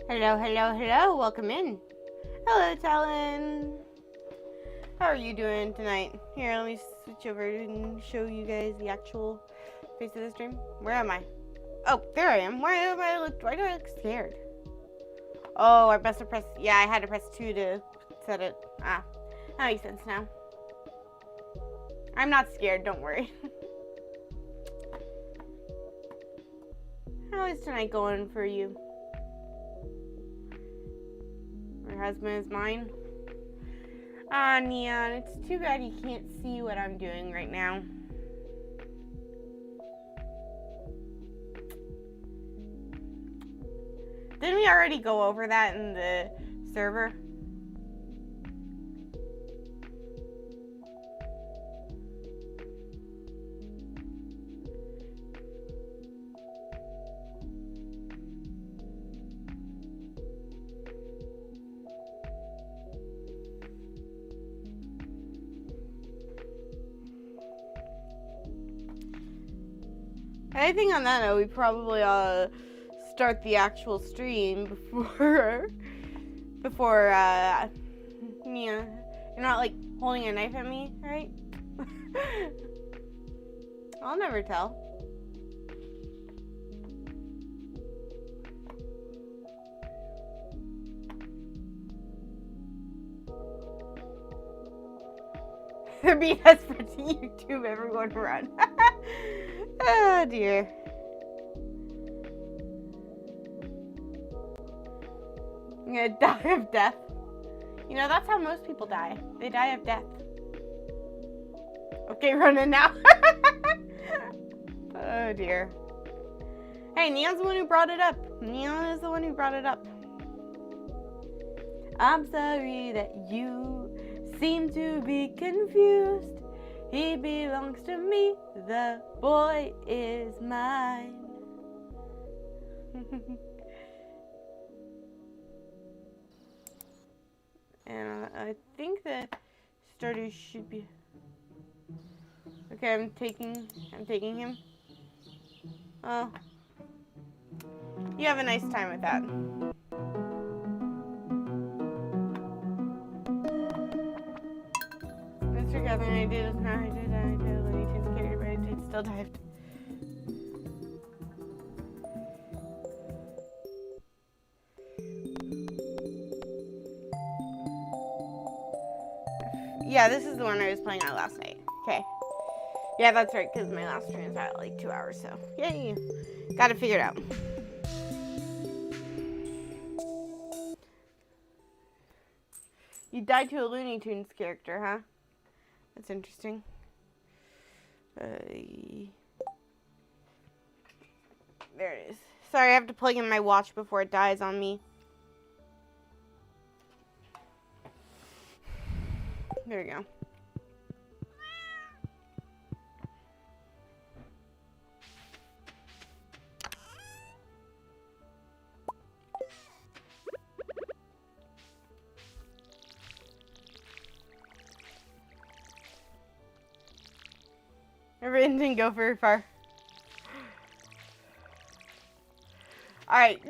Hello, hello, hello. Welcome in. Hello, Talon. How are you doing tonight? Here, let me switch over and show you guys the actual face of the stream. Where am I? Oh, there I am. Why do I look scared? Oh, I must have pressed. Yeah, I had to press 2 to set it. Ah, that makes sense now. I'm not scared. Don't worry. How is tonight going for you? Your husband is mine. Ah, Neon, it's too bad you can't see what I'm doing right now. Didn't we already go over that in the server? I think on that note, we probably start the actual stream before Mia, you're not like holding a knife at me, right? I'll never tell. They're being desperate to YouTube everyone run. Oh dear. I'm gonna die of death. You know, that's how most people die. They die of death. Okay, running now. Oh dear. Hey, Neon's the one who brought it up. Neon is the one who brought it up. I'm sorry that you seem to be confused. He belongs to me. The boy is mine. And I think that Stardew should be. Okay, I'm taking him. Oh, you have a nice time with that. Mr. Catherine, I did not. I did. Looney Tunes character, but it still dived. Yeah, this is the one I was playing on last night. Okay. Yeah, that's right, because my last stream is at like 2 hours, so yay. Got it figured out. You died to a Looney Tunes character, huh? That's interesting. There it is. Sorry, I have to plug in my watch before it dies on me. There we go. Everything didn't go very far. Alright.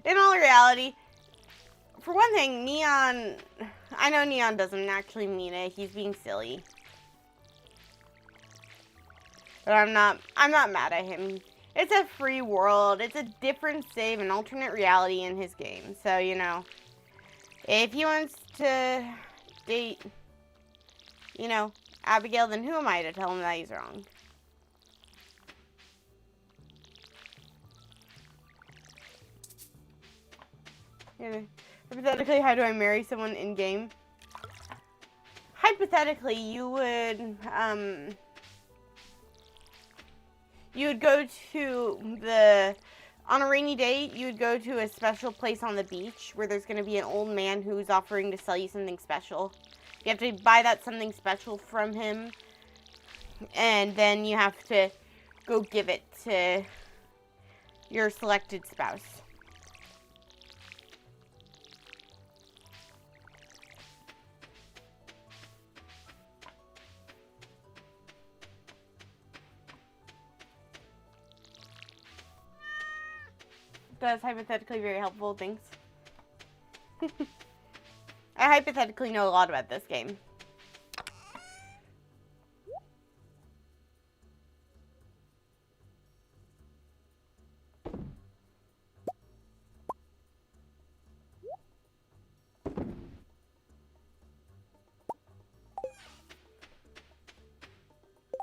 In all reality, for one thing, Neon... I know Neon doesn't actually mean it. He's being silly. But I'm not mad at him. It's a free world. It's a different save, an alternate reality in his game. So, you know, if he wants to date, you know, Abigail, then who am I to tell him that he's wrong? Hypothetically, how do I marry someone in game? Hypothetically, you would go to on a rainy day, you would go to a special place on the beach where there's going to be an old man who's offering to sell you something special. You have to buy that something special from him, and then you have to go give it to your selected spouse. does hypothetically very helpful things. I hypothetically know a lot about this game.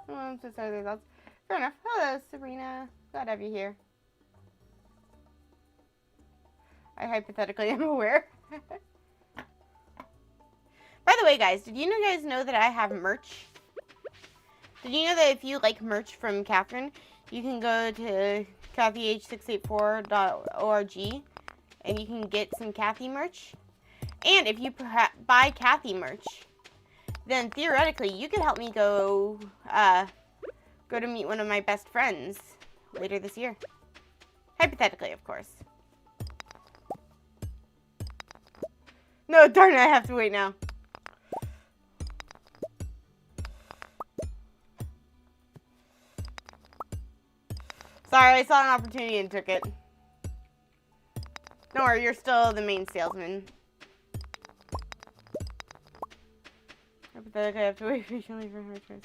Oh, I'm so sorry, that's fair enough. Hello, Serena. Glad to have you here. I hypothetically am aware. By the way, guys, did you guys know that I have merch? Did you know that if you like merch from Catherine, you can go to kathyh684.org and you can get some Kathy merch? And if you buy Kathy merch, then theoretically you could help me go to meet one of my best friends later this year. Hypothetically, of course. No, darn it, I have to wait now. Sorry, I saw an opportunity and took it. Don't worry, you're still the main salesman. Hypothetically, I have to wait patiently for her to.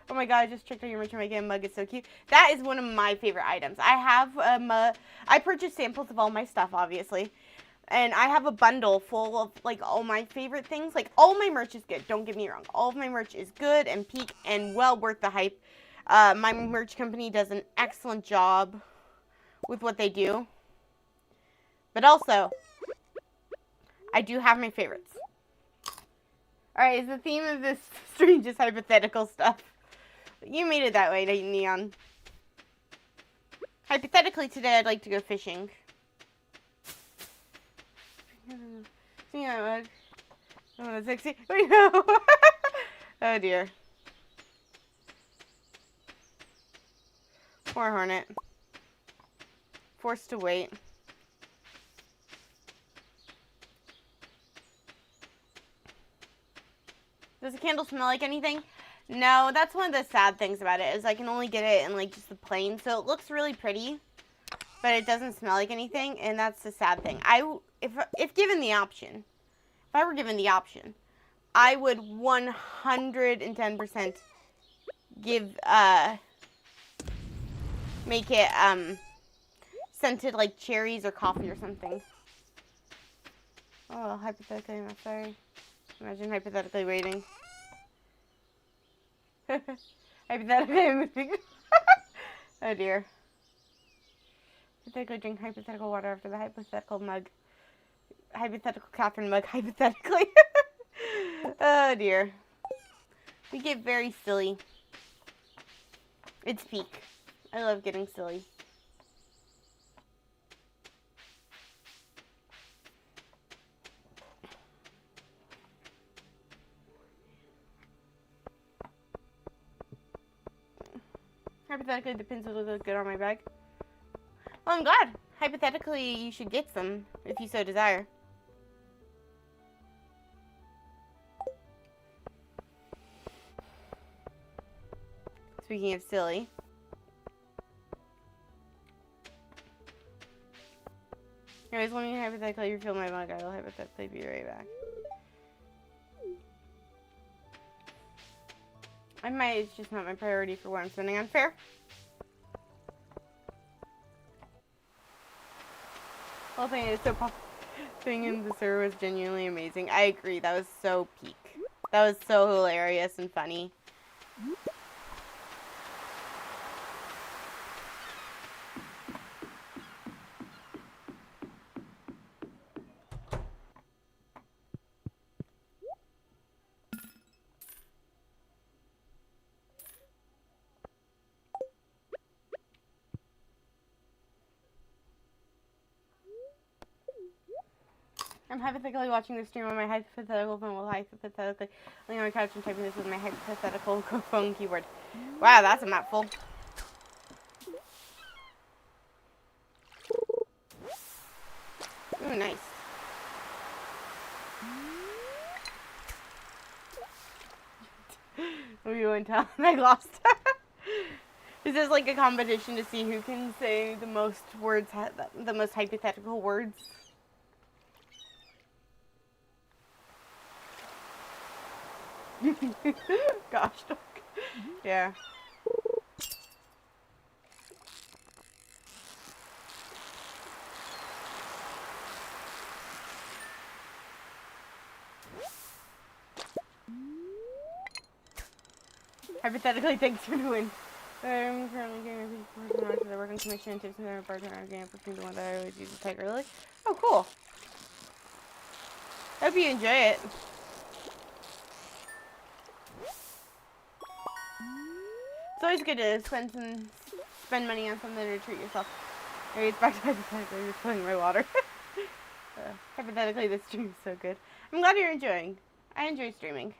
Oh my god, I just checked out your merch and my game mug is so cute. That is one of my favorite items. I have I purchased samples of all my stuff, obviously. And I have a bundle full of, like, all my favorite things. Like, all my merch is good. Don't get me wrong. All of my merch is good and peak and well worth the hype. My merch company does an excellent job with what they do. But also, I do have my favorites. Alright, is the theme of this stream just hypothetical stuff? You made it that way, Neon. Hypothetically, today I'd like to go fishing. Yeah, oh, that's sexy. Oh dear. Poor Hornet. Forced to wait. Does the candle smell like anything? No, that's one of the sad things about it, is I can only get it in, like, just the plain. So it looks really pretty, but it doesn't smell like anything, and that's the sad thing. If given the option, if I were given the option, I would 110% make it, scented like cherries or coffee or something. Oh, hypothetically, I'm sorry. Imagine hypothetically waiting. Hypothetically, I'm moving. Oh dear. Hypothetically drink hypothetical water after the hypothetical mug. Hypothetical Catherine mug, hypothetically. Oh dear. We get very silly. It's peak. I love getting silly. Hypothetically, the pencils will look good on my bag. Well, I'm glad. Hypothetically, you should get some, if you so desire. Speaking of silly. Anyways, let me hypothetically refill my mug. I will hypothetically be right back. It's just not my priority for what I'm spending on fare. The whole thing is so thing in the server was genuinely amazing. I agree, that was so peak. That was so hilarious and funny. I'm hypothetically watching this stream on my hypothetical phone while hypothetically laying on my couch and typing this with my hypothetical phone keyboard. Wow, that's a mouthful. Ooh, nice. We went down. I lost. Is this like a competition to see who can say the most words, the most hypothetical words? Gosh, dog. Yeah. Hypothetically, thanks for doing. I'm currently getting a person to the working commission and tips and their partner again for the one that I always use to take early. Oh, cool. Hope you enjoy it. It's always good to spend money on something to treat yourself. Maybe it's back to hypothetically, you're filling my water. Hypothetically, this stream is so good. I'm glad you're enjoying. I enjoy streaming.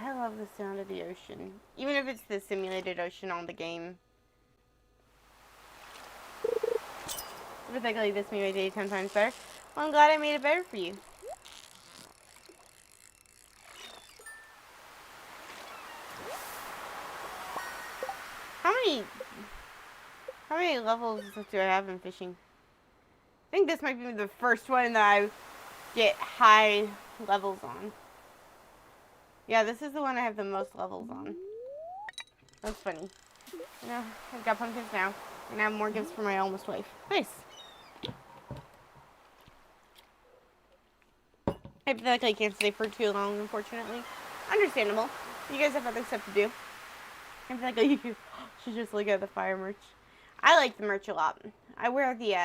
I love the sound of the ocean. Even if it's the simulated ocean on the game. Hypothetically, this made my day 10 times better. Well, I'm glad I made it better for you. How many levels do I have in fishing? I think this might be the first one that I get high levels on. Yeah, this is the one I have the most levels on. That's funny. You know, I've got pumpkins now. And I have more gifts for my almost wife. Nice. Hypothetically, I can't stay for too long, unfortunately. Understandable. You guys have other stuff to do. Hypothetically, you should just look at the fire merch. I like the merch a lot. I wear the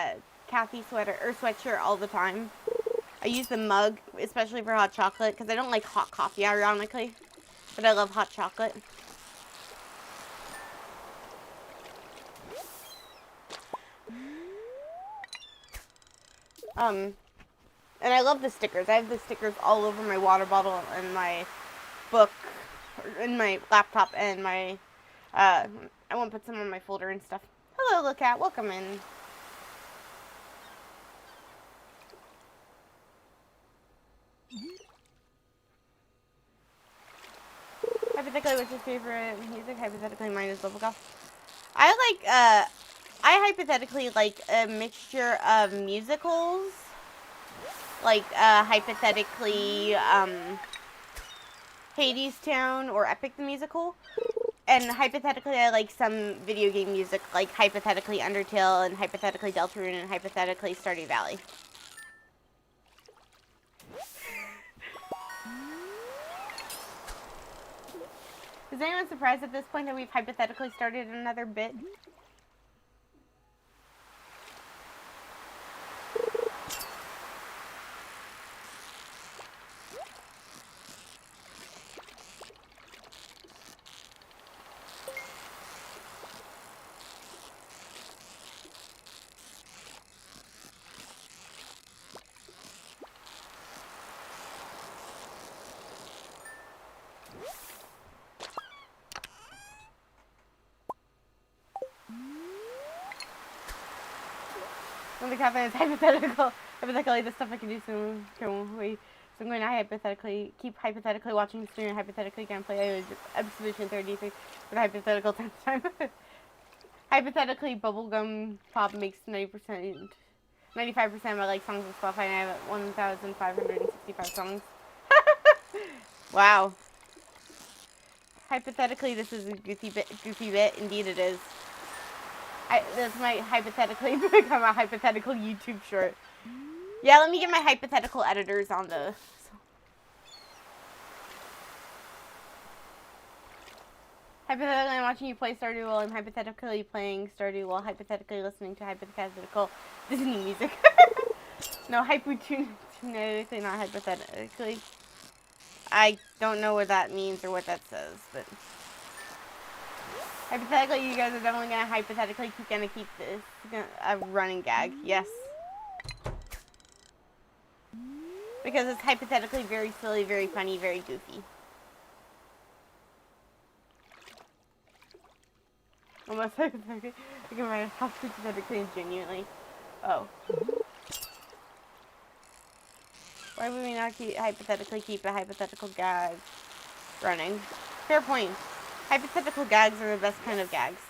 Kathy sweater or sweatshirt all the time. I use the mug, especially for hot chocolate, because I don't like hot coffee, ironically. But I love hot chocolate. And I love the stickers. I have the stickers all over my water bottle and my book, in my laptop, and my, I want to put some on my folder and stuff. Hello, little cat. Welcome in. Hypothetically, what's your favorite music? Hypothetically, mine is Bubblegum. I hypothetically like a mixture of musicals. Like, hypothetically, Hades Town or Epic the Musical. And hypothetically, I like some video game music, like hypothetically Undertale, and hypothetically Deltarune, and hypothetically Stardew Valley. Is anyone surprised at this point that we've hypothetically started another bit? When the cafe is hypothetical, hypothetically the stuff I can do soon. So I'm going to keep hypothetically watching the stream and hypothetically gameplay. I was Absolution 33 for the hypothetical 10th time. Hypothetically, bubblegum pop makes 95% of my like songs on Spotify, and I have 1,565 songs. Wow. Hypothetically, this is a goofy bit. Indeed, it is. This might hypothetically become a hypothetical YouTube short. Yeah, let me get my hypothetical editors on the... Hypothetically, I'm watching you play Stardew while I'm hypothetically playing Stardew while hypothetically listening to hypothetical Disney music. No, hypothetically, not hypothetically. I don't know what that means or what that says, but... Hypothetically, you guys are definitely gonna hypothetically keep this a running gag. Yes. Because it's hypothetically very silly, very funny, very goofy. Almost hypothetically, I can write hypothetically and genuinely. Oh. Why would we not hypothetically keep a hypothetical gag running? Fair point. Hypothetical gags are the best kind of gags.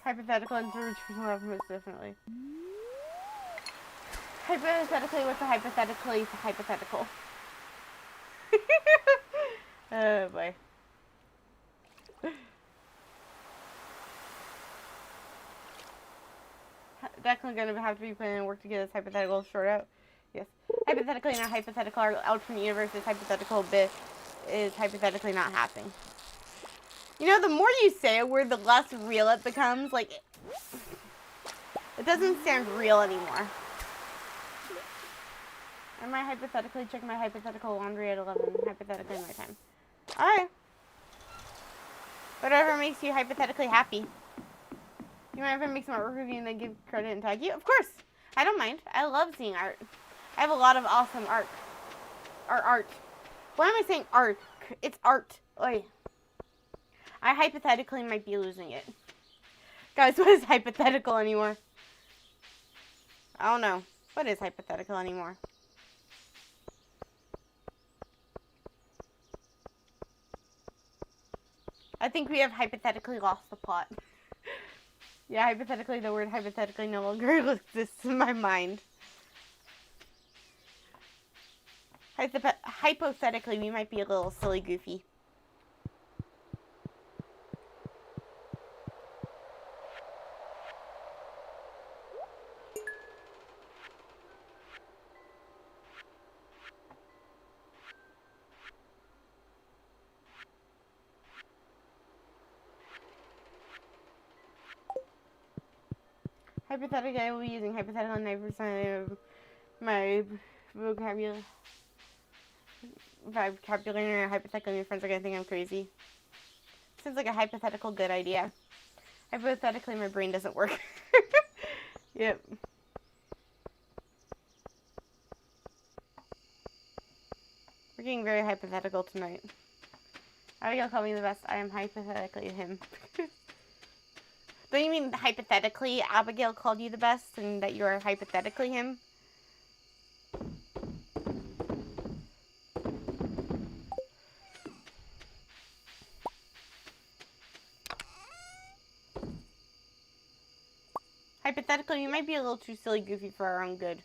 Hypothetical and most definitely. Hypothetically, what's a hypothetically hypothetical? Oh boy. Definitely gonna have to be putting in work to get this hypothetical short out. Yes. Hypothetically not hypothetical. Our alternate universe is hypothetical bit is hypothetically not happening. You know, the more you say a word, the less real it becomes. Like, it doesn't sound real anymore. I might hypothetically check my hypothetical laundry at 11, hypothetically my time. Alright. Whatever makes you hypothetically happy. You mind if I make some art review and then give credit and tag you? Of course. I don't mind. I love seeing art. I have a lot of awesome art. Art. Why am I saying art? It's art. Oy. I hypothetically might be losing it. Guys, what is hypothetical anymore? I don't know. What is hypothetical anymore? I think we have hypothetically lost the plot. Yeah, hypothetically, the word hypothetically no longer exists in my mind. Hypothetically, we might be a little silly goofy. Hypothetically, I will be using hypothetical 9% of my vocabulary. And hypothetically, my friends are gonna think I'm crazy. Seems like a hypothetical good idea. Hypothetically, my brain doesn't work. Yep. We're getting very hypothetical tonight. Abigail called me the best. I am hypothetically him. Don't you mean hypothetically Abigail called you the best and that you are hypothetically him? Hypothetically, you might be a little too silly goofy for our own good.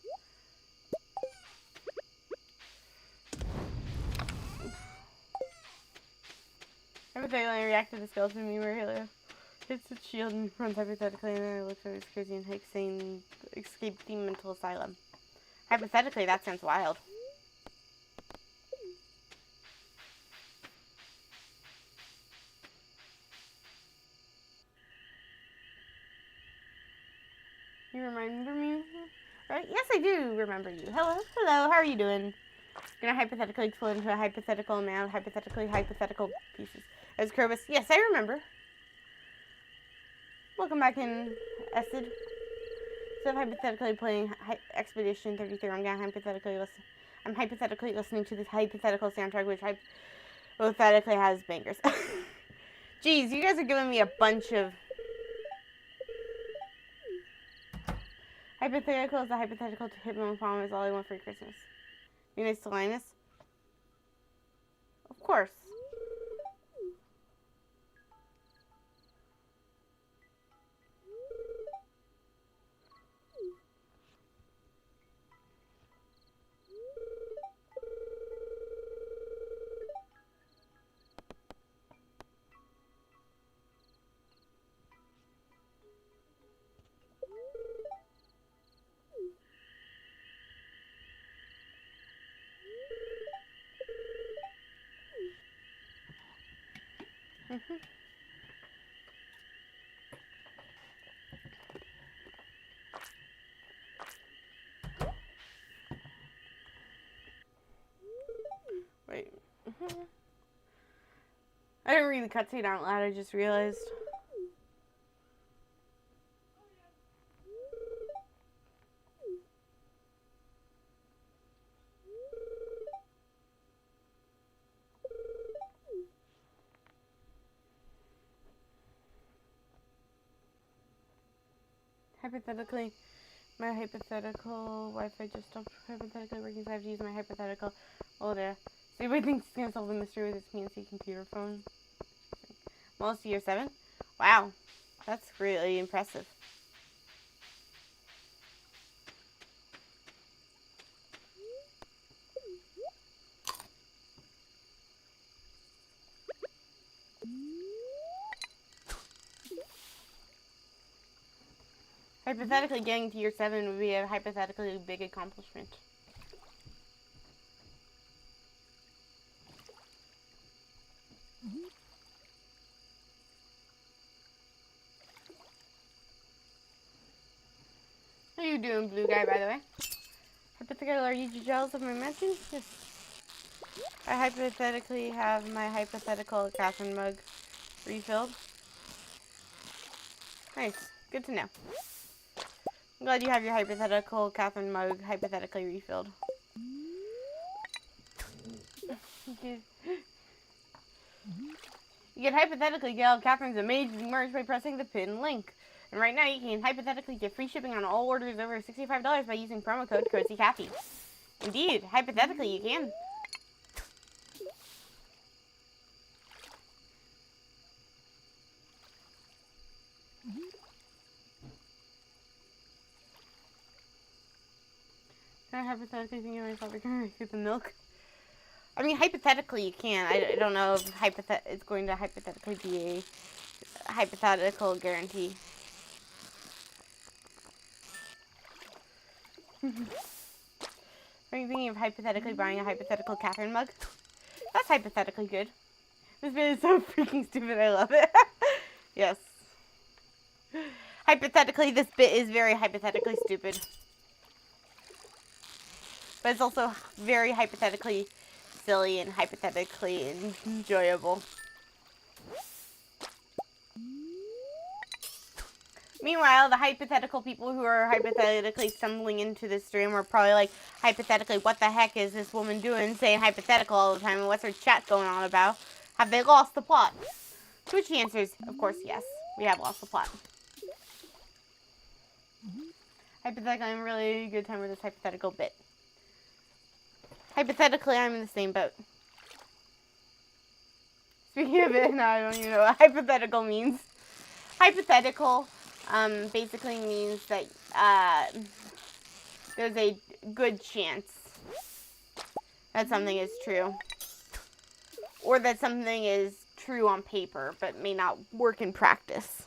Hypothetically, I reacted to the skeleton meme where hits its shield and runs hypothetically, and then I looked at his crazy and hike saying, escape the mental asylum. Hypothetically, that sounds wild. You remember me? Right? Yes, I do remember you. Hello, how are you doing? You're gonna hypothetically explode into a hypothetical amount of hypothetical pieces. As Krobus, yes, I remember. Welcome back in, Acid. So I'm hypothetically playing Expedition 33. I'm hypothetically listening to this hypothetical soundtrack, which hypothetically has bangers. Jeez, you guys are giving me a bunch of... Hypothetical is a hypothetical to hit my mom is all I want for Christmas. You nice to Linus? Of course. Wait. I didn't read the cutscene out loud, I just realized. Hypothetically, my hypothetical Wi-Fi just stopped hypothetically working, so I have to use my hypothetical older. So everybody thinks it's gonna solve the mystery with its PNC computer phone. Almost year 7? Wow, that's really impressive. Hypothetically, getting to year 7 would be a hypothetically big accomplishment. How you doing, blue guy, by the way? Hypothetically, are you jealous of my mention? Yes. I hypothetically have my hypothetical Catherine mug refilled. Nice. Good to know. I'm glad you have your hypothetical Catherine mug hypothetically refilled. You can hypothetically get all Catherine's amazing merch by pressing the pinned link. And right now you can hypothetically get free shipping on all orders over $65 by using promo code CozyCathy. Indeed, hypothetically you can. Can I hypothetically think of myself going to get the milk? I mean, hypothetically you can. I don't know if it's going to hypothetically be a hypothetical guarantee. Are you thinking of hypothetically buying a hypothetical Catherine mug? That's hypothetically good. This bit is so freaking stupid, I love it. Yes. Hypothetically, this bit is very hypothetically stupid. But it's also very hypothetically silly and hypothetically enjoyable. Meanwhile, the hypothetical people who are hypothetically stumbling into this stream are probably like, hypothetically, what the heck is this woman doing saying hypothetical all the time, and what's her chat going on about? Have they lost the plot? To which the answer is, of course, yes. We have lost the plot. Hypothetically, I'm really good time with this hypothetical bit. Hypothetically, I'm in the same boat. Speaking of it, now I don't even know what hypothetical means. Hypothetical basically means that there's a good chance that something is true. Or that something is true on paper, but may not work in practice.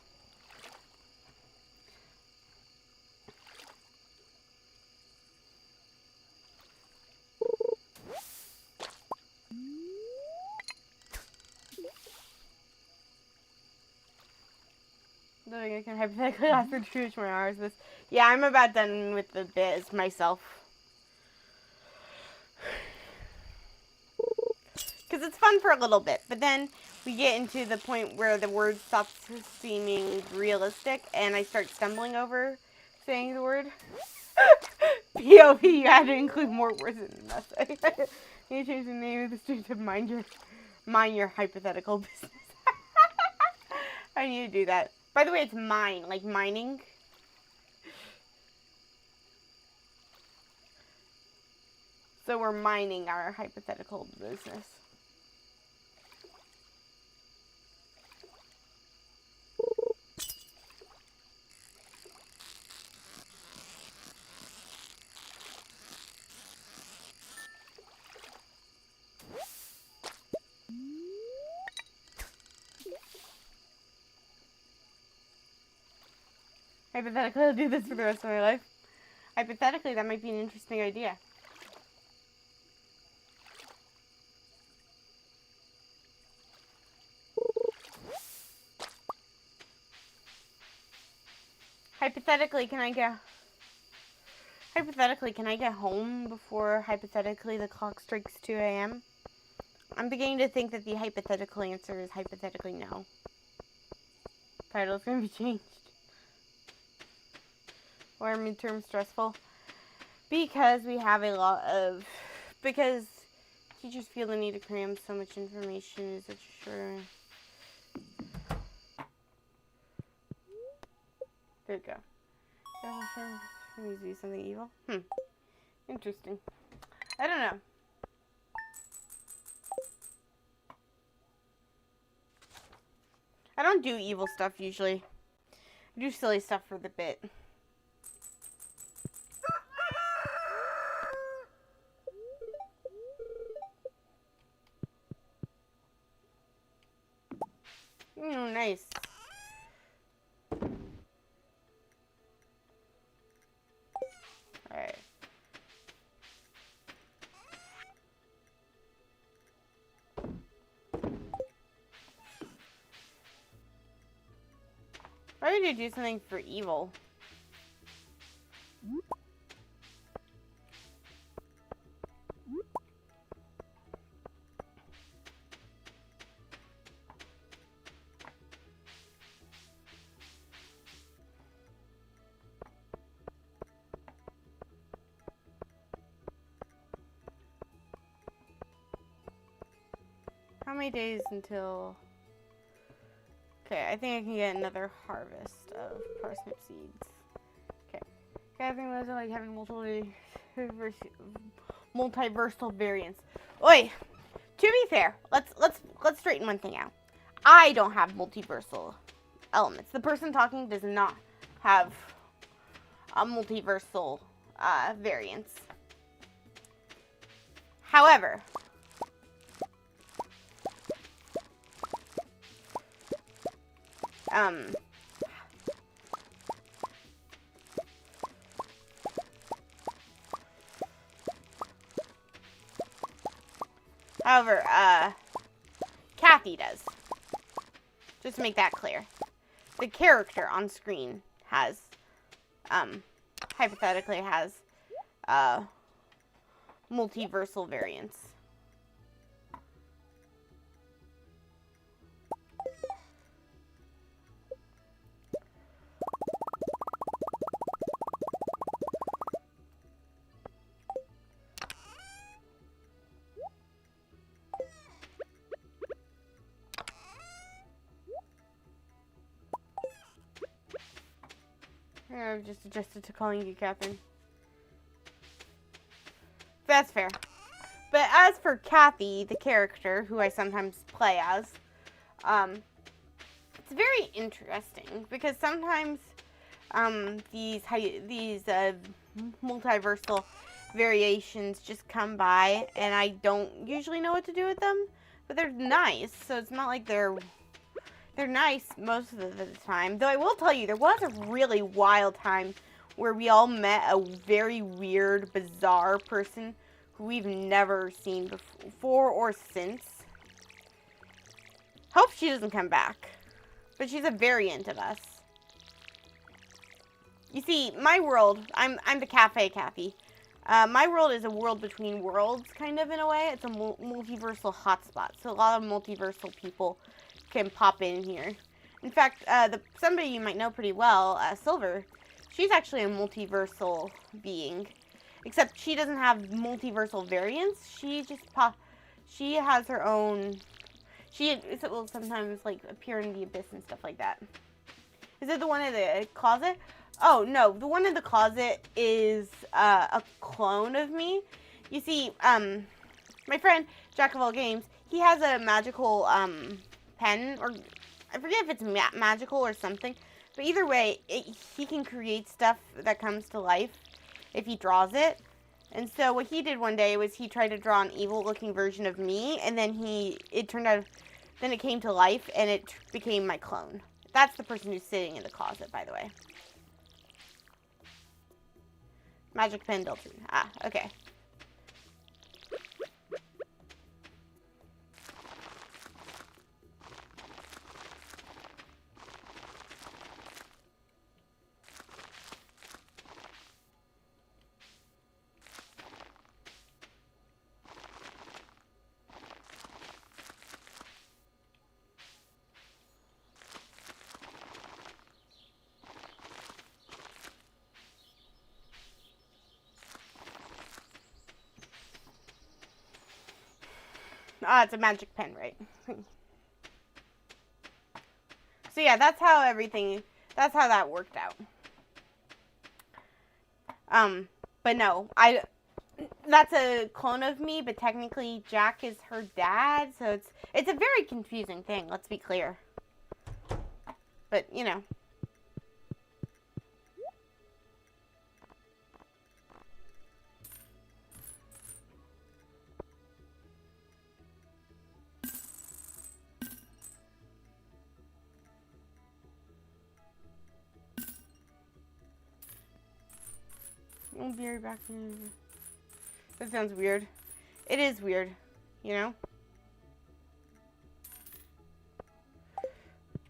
I can hypothetically last for 2 more hours. Yeah, I'm about done with the bit myself. Because it's fun for a little bit, but then we get into the point where the word stops seeming realistic, and I start stumbling over saying the word. POV, you had to include more words in the message. You change the name of the stream to mind your hypothetical business. I need to do that. By the way, it's mine, like mining. So we're mining our hypothetical business. Hypothetically, I'll do this for the rest of my life. Hypothetically, that might be an interesting idea. Hypothetically, can I get home before, hypothetically, the clock strikes 2 a.m.? I'm beginning to think that the hypothetical answer is hypothetically no. Title's gonna be changed. Why are midterms stressful? Because we have because teachers feel the need to cram so much information in such a short. There we go. It needs to be something evil. Interesting. I don't know. I don't do evil stuff usually. I do silly stuff for the bit. Nice. Alright. Why would you do something for evil? How many days until... Okay, I think I can get another harvest of parsnip seeds. Okay. I think those are like having multiversal variants. Oi! To be fair, let's straighten one thing out. I don't have multiversal elements. The person talking does not have a multiversal variants. However, Kathy does. Just to make that clear. The character on screen has, hypothetically has, multiversal variants. I've just adjusted to calling you Catherine. That's fair. But as for Kathy, the character, who I sometimes play as, it's very interesting because sometimes these multiversal variations just come by and I don't usually know what to do with them, but they're nice, so it's not like they're nice most of the time. Though I will tell you, there was a really wild time where we all met a very weird, bizarre person who we've never seen before or since. Hope she doesn't come back. But she's a variant of us. You see, my world, I'm the Cafe Kathy. My world is a world between worlds, kind of, in a way. It's a multiversal hotspot, so a lot of multiversal people can pop in here. In fact, somebody you might know pretty well, Silver, she's actually a multiversal being. Except she doesn't have multiversal variants. She just she has her own... It will sometimes, like, appear in the abyss and stuff like that. Is it the one in the closet? Oh, no. The one in the closet is a clone of me. You see, my friend, Jack of All Games, he has a magical pen, or I forget if it's magical or something, but either way, he can create stuff that comes to life if he draws it. And so what he did one day was he tried to draw an evil-looking version of me, and then it turned out, then it came to life, and it became my clone. That's the person who's sitting in the closet, by the way. Magic pen built in. Ah, okay. Ah, it's a magic pen, right? So yeah, that's how that worked out. But no, that's a clone of me, but technically Jack is her dad, so it's a very confusing thing, let's be clear. But, you know. I'll be right back. That sounds weird. It is weird, you know?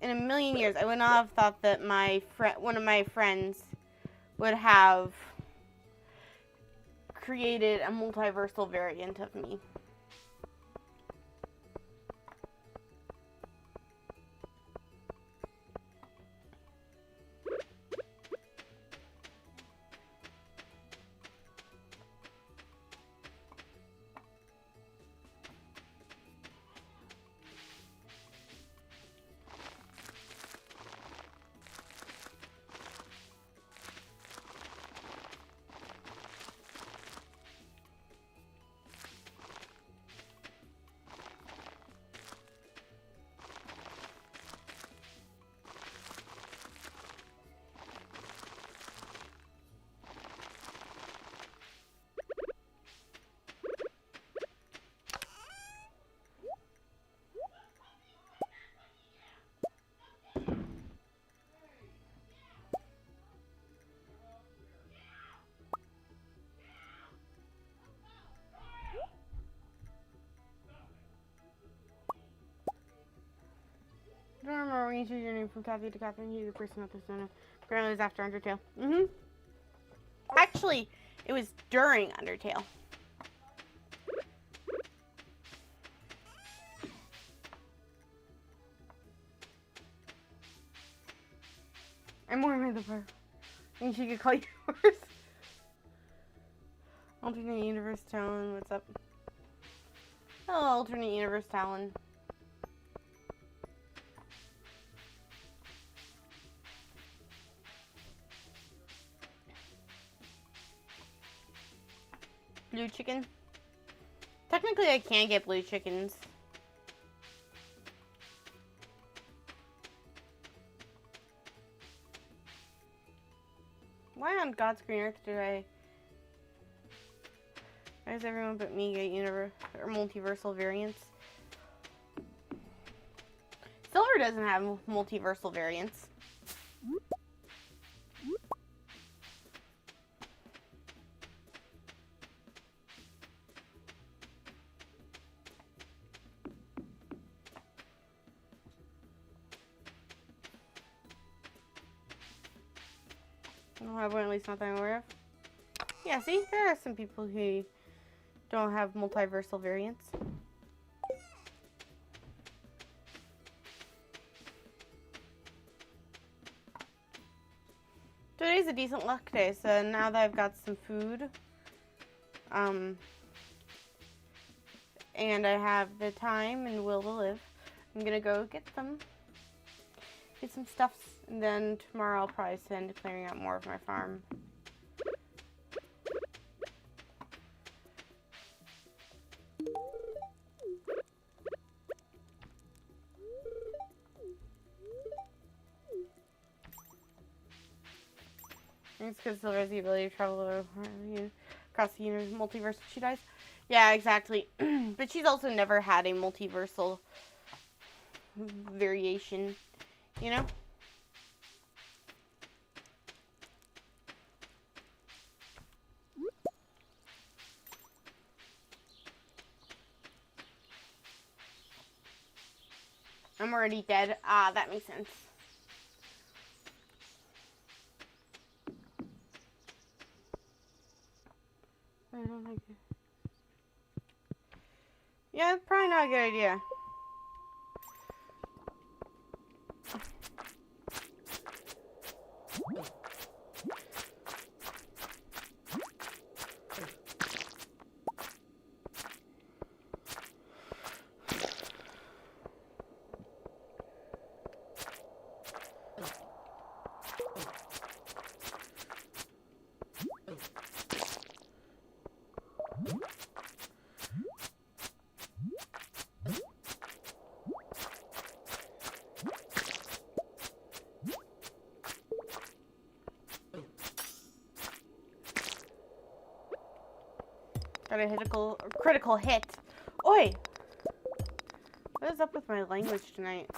In a million years, I would not have thought that one of my friends would have created a multiversal variant of me. I don't remember when you changed your name from Kathy to Catherine. You're the person at the center. Apparently it was after Undertale. Actually, it was during Undertale. I'm more made the part. I think she could call you yours. Alternate universe Talon, what's up? Hello, alternate universe Talon. Blue chicken? Technically, I can't get blue chickens. Why on God's green earth did I... Why does everyone but me get multiversal variants? Silver doesn't have multiversal variants. No, I wouldn't, at least not that I'm aware of. Yeah, see, there are some people who don't have multiversal variants. Today's a decent luck day, so now that I've got some food, and I have the time and will to live, I'm gonna go get some stuffs, and then tomorrow I'll probably send clearing out more of my farm. It's because Silver has the ability to travel across the multiverse if she dies. Yeah, exactly. But she's also never had a multiversal variation, you know? I'm already dead. Ah, that makes sense. I don't like it. Yeah, probably not a good idea. Got a critical hit. Oi! What is up with my language tonight?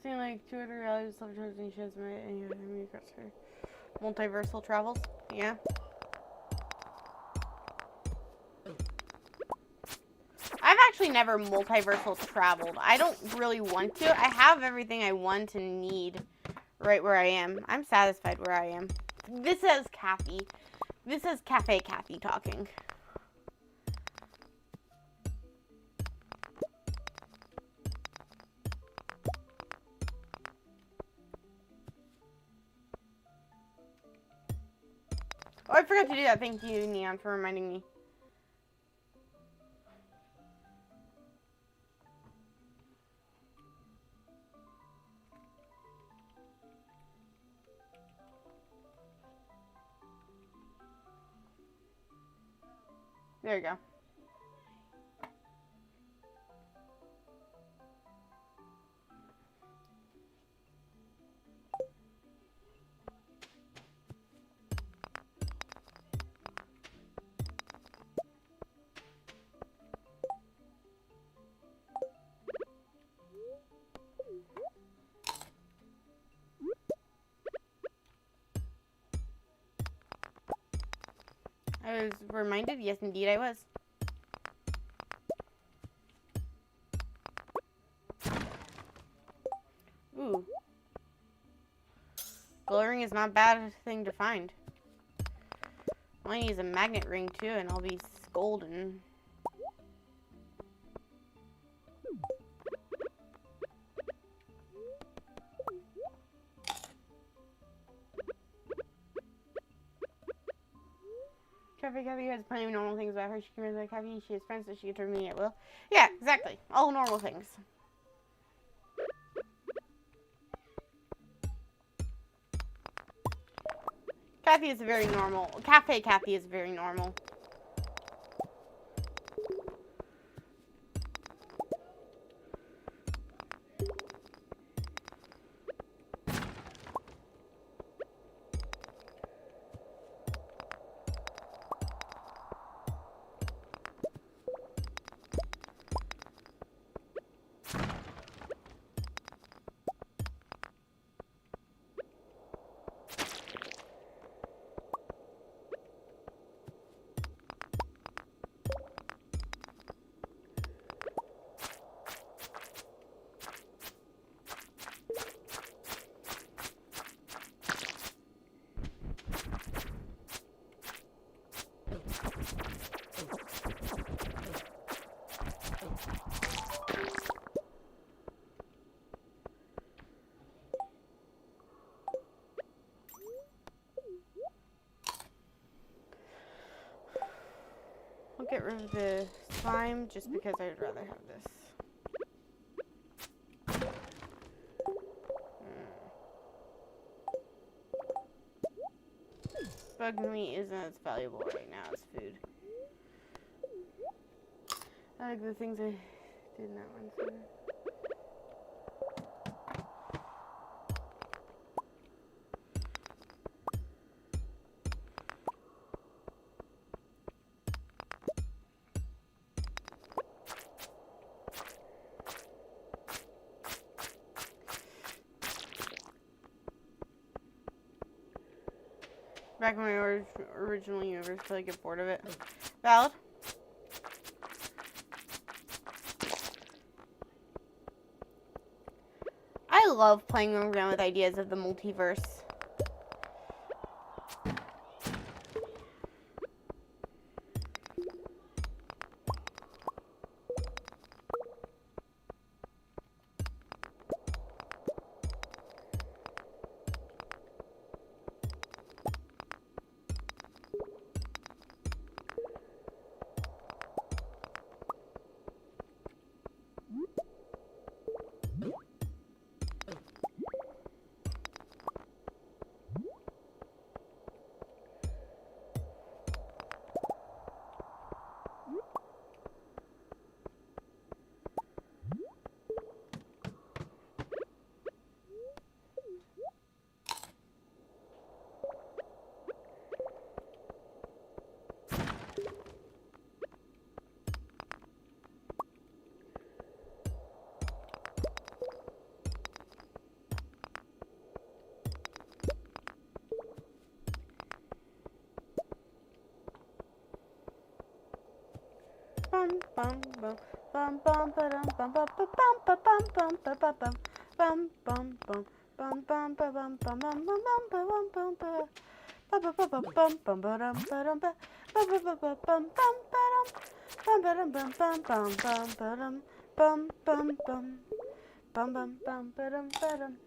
Seeing like 200 realities, sometimes and shows my multiversal travels. Yeah. I've actually never multiversal traveled. I don't really want to. I have everything I want and need right where I am. I'm satisfied where I am. This says Kathy. This is Cafe Kathy talking. Oh, I forgot to do that. Thank you, Neon, for reminding me. There you go. I was reminded? Yes, indeed I was. Ooh. Glowing is not a bad thing to find. All I need is a magnet ring, too, and I'll be golden. Cafe Kathy has plenty of normal things about her. She can raise like Kathy. She has friends that she can turn me at will. Yeah, exactly. All normal things. Kathy is very normal. Cafe Kathy is very normal. I'll get rid of the slime just because I'd rather have this. Bug meat isn't as valuable right now as food. I like the things I did in that one. So. Back in my original universe till I get bored of it. Valid. I love playing around with ideas of the multiverse.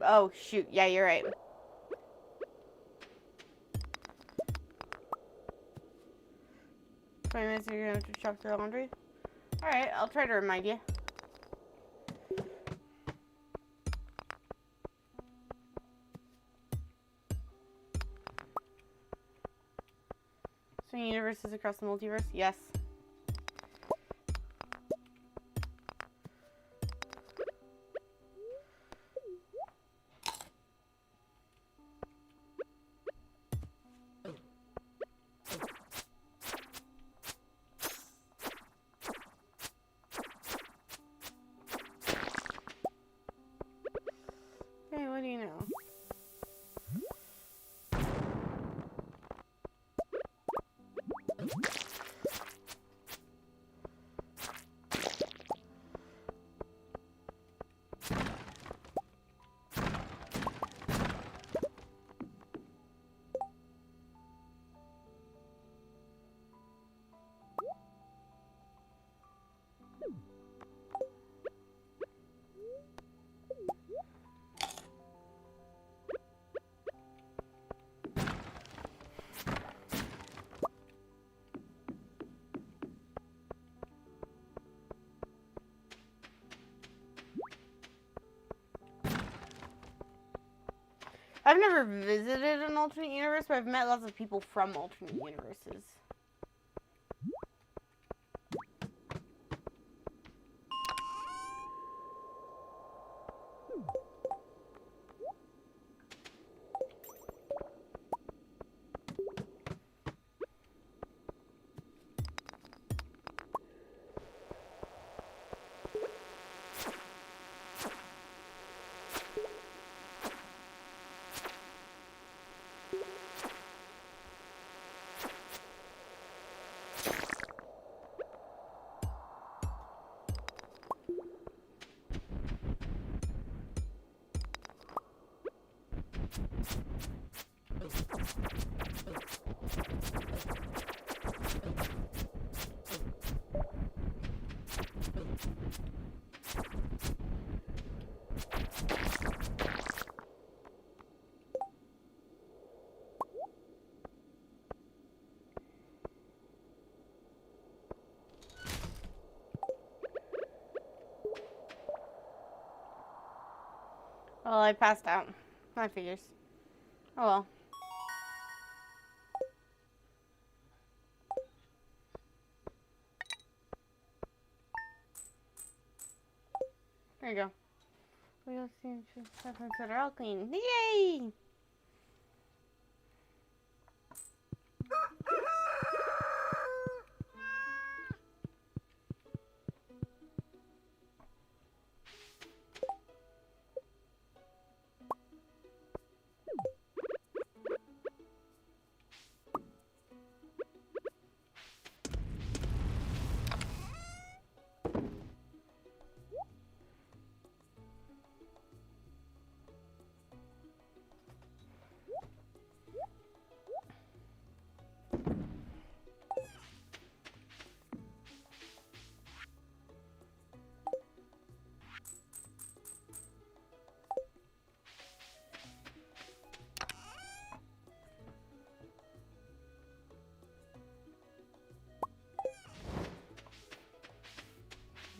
Oh shoot, yeah, you're right. 20 minutes, you're gonna have to chuck your laundry. Alright, I'll try to remind you. So universes across the multiverse? Yes. Hey, what do you know? I've never visited an alternate universe, but I've met lots of people from alternate universes. Well, I passed out. That figures. Oh well. There you go. We'll see if they're all clean. Yay!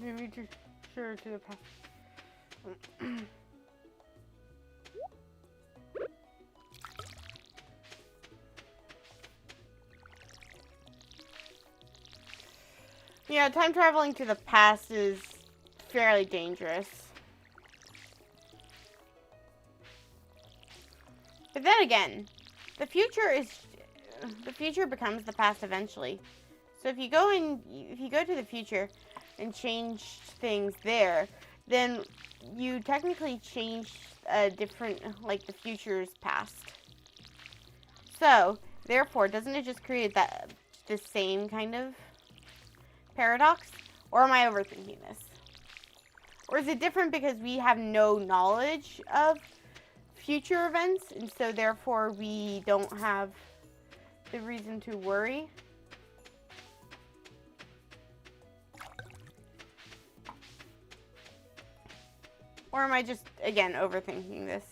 Maybe to sure to the past. Yeah, time traveling to the past is fairly dangerous. But then again, the future becomes the past eventually. So if you go to the future and change things there, then you technically change a different, like the future's past. So therefore, doesn't it just create the same kind of paradox Or am I overthinking this? Or is it different because we have no knowledge of future events, and so therefore we don't have the reason to worry? Or am I just, again, overthinking this?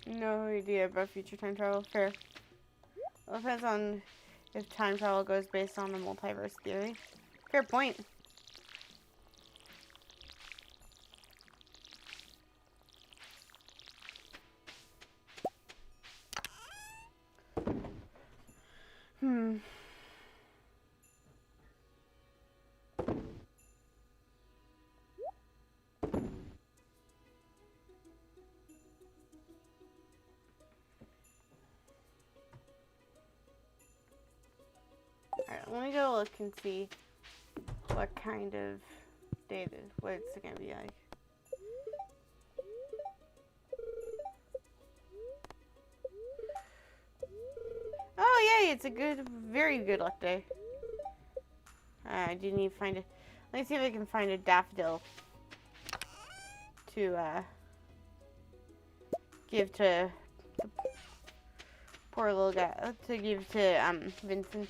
No idea about future time travel. Fair. Well, it depends on if time travel goes based on the multiverse theory. Fair point. Alright, let me go look and see what kind of day what it's gonna be like. Oh yay, it's a good, very good luck day. I do need to find a, let me see if I can find a daffodil to give to the poor little guy, to give to Vincent.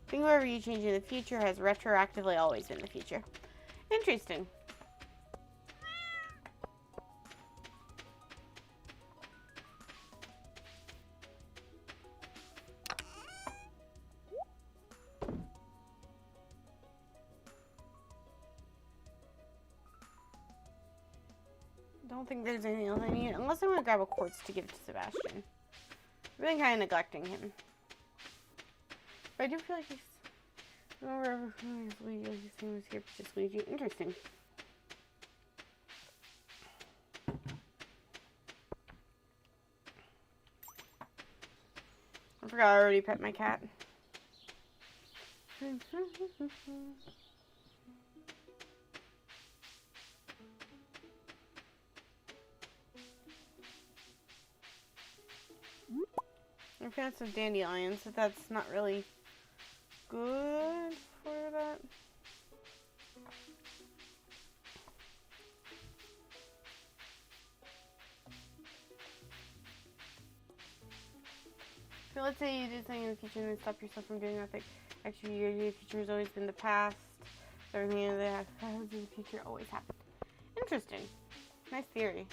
I think whatever you change in the future has retroactively always been the future. Interesting. I don't think there's anything else I need, unless I'm gonna grab a quartz to give to Sebastian. I've been kind of neglecting him. But I do feel like he's... I don't remember who Luigi was here, just Luigi. Interesting. I forgot I already pet my cat. I found some dandelions, so that's not really good for that. So let's say you do something in the future and then stop yourself from doing nothing. Actually, your future has always been the past. So everything that happens in the future always happened. Interesting. Nice theory.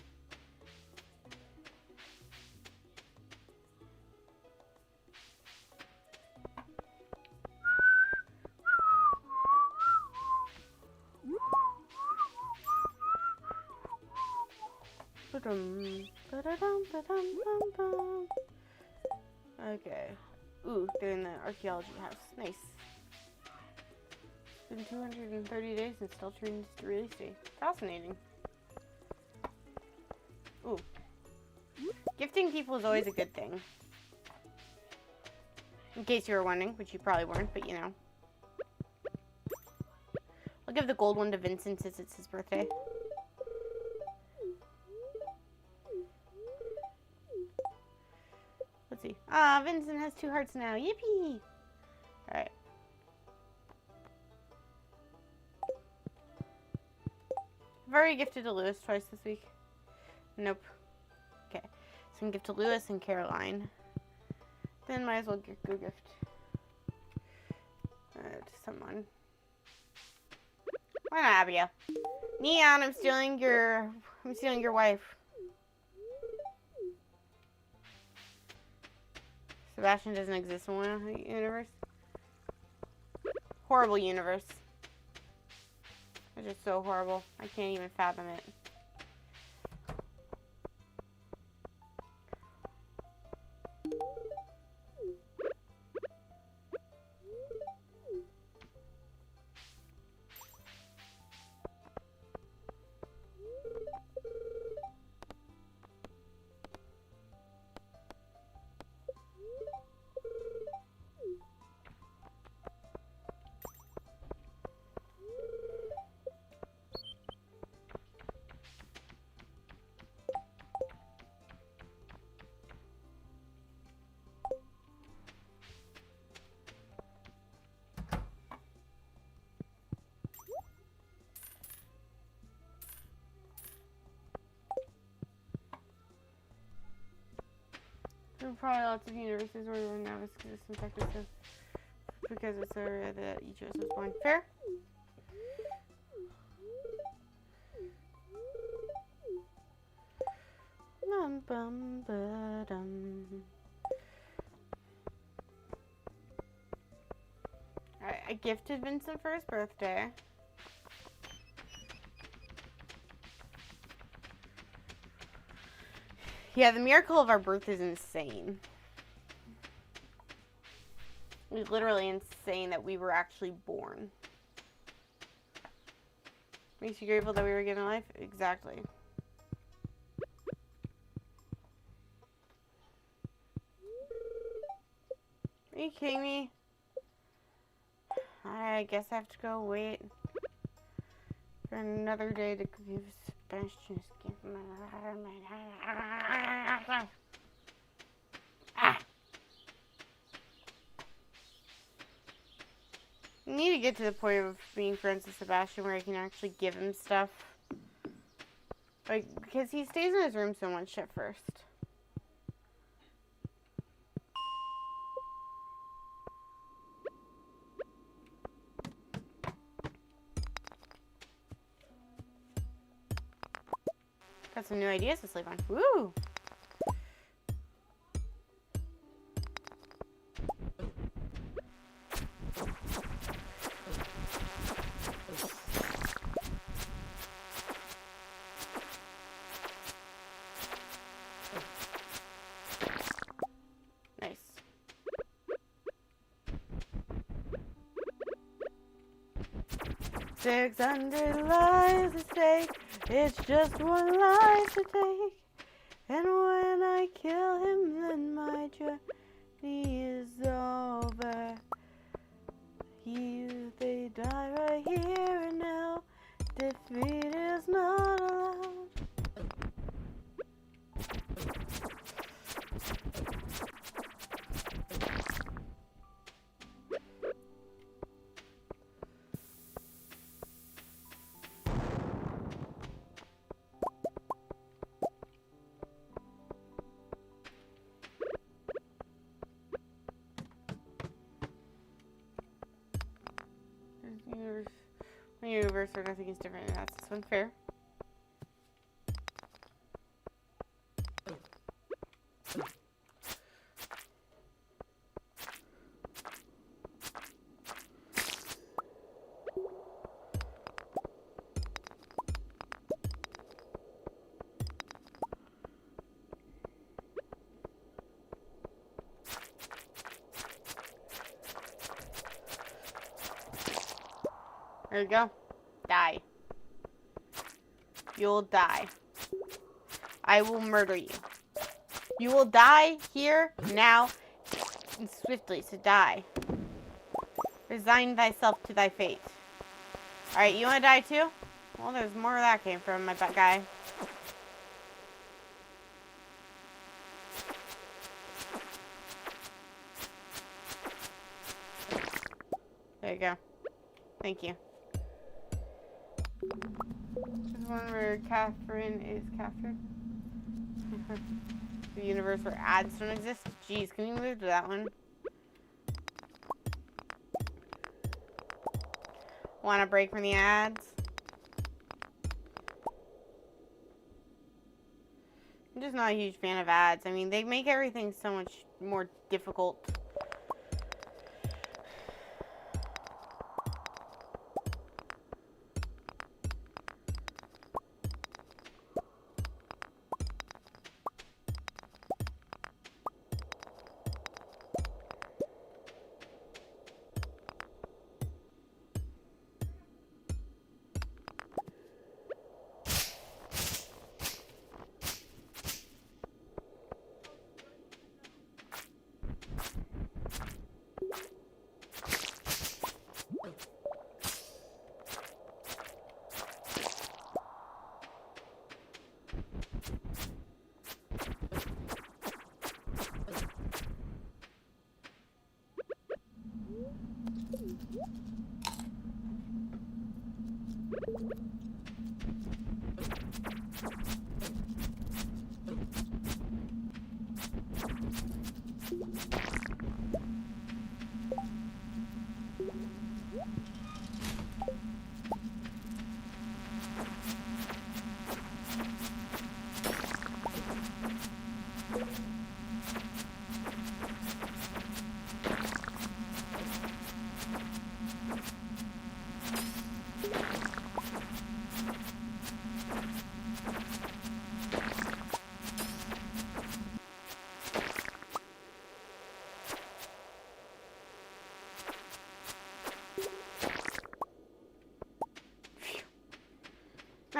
Okay. Ooh, they're in the archaeology house. Nice. It's been 230 days and still turns to release date. Fascinating. Ooh. Gifting people is always a good thing. In case you were wondering, which you probably weren't, but you know. I'll give the gold one to Vincent since it's his birthday. Let's see. Ah, Vincent has 2 hearts now. Yippee! Alright. I've already gifted to Lewis twice this week. Nope. Okay. So I can give to Lewis and Caroline. Then might as well go gift to someone. Why not Abigail? Neon, I'm stealing your wife. Sebastian doesn't exist in one universe. Horrible universe. It's just so horrible. I can't even fathom it. are probably lots of universes where we're now disinfected stuff because it's so rare that each of us was born. Fair? Alright, I gifted Vincent for his birthday. Yeah, the miracle of our birth is insane. It's literally insane that we were actually born. Makes you grateful that we were given life? Exactly. Are you kidding me? I guess I have to go wait for another day to give Sebastian his gift. I need to get to the point of being friends with Sebastian where I can actually give him stuff. Like, because he stays in his room so much at first. Got some new ideas to sleep on. Woo! Nice. $600 lives at stake. It's just one life to take. And when I kill him, then my journey is over. They die right here and now. Defeat is not allowed. Universe where nothing is different, and that's this one. Fair. There you go. Die. You'll die. I will murder you. You will die here, now, and swiftly, so die. Resign thyself to thy fate. Alright, you wanna die too? Well, there's more where that came from, my butt guy. There you go. Thank you. This is one where Catherine is captured. The universe where ads don't exist. Jeez, can you move to that one? Want a break from the ads? I'm just not a huge fan of ads. I mean, they make everything so much more difficult.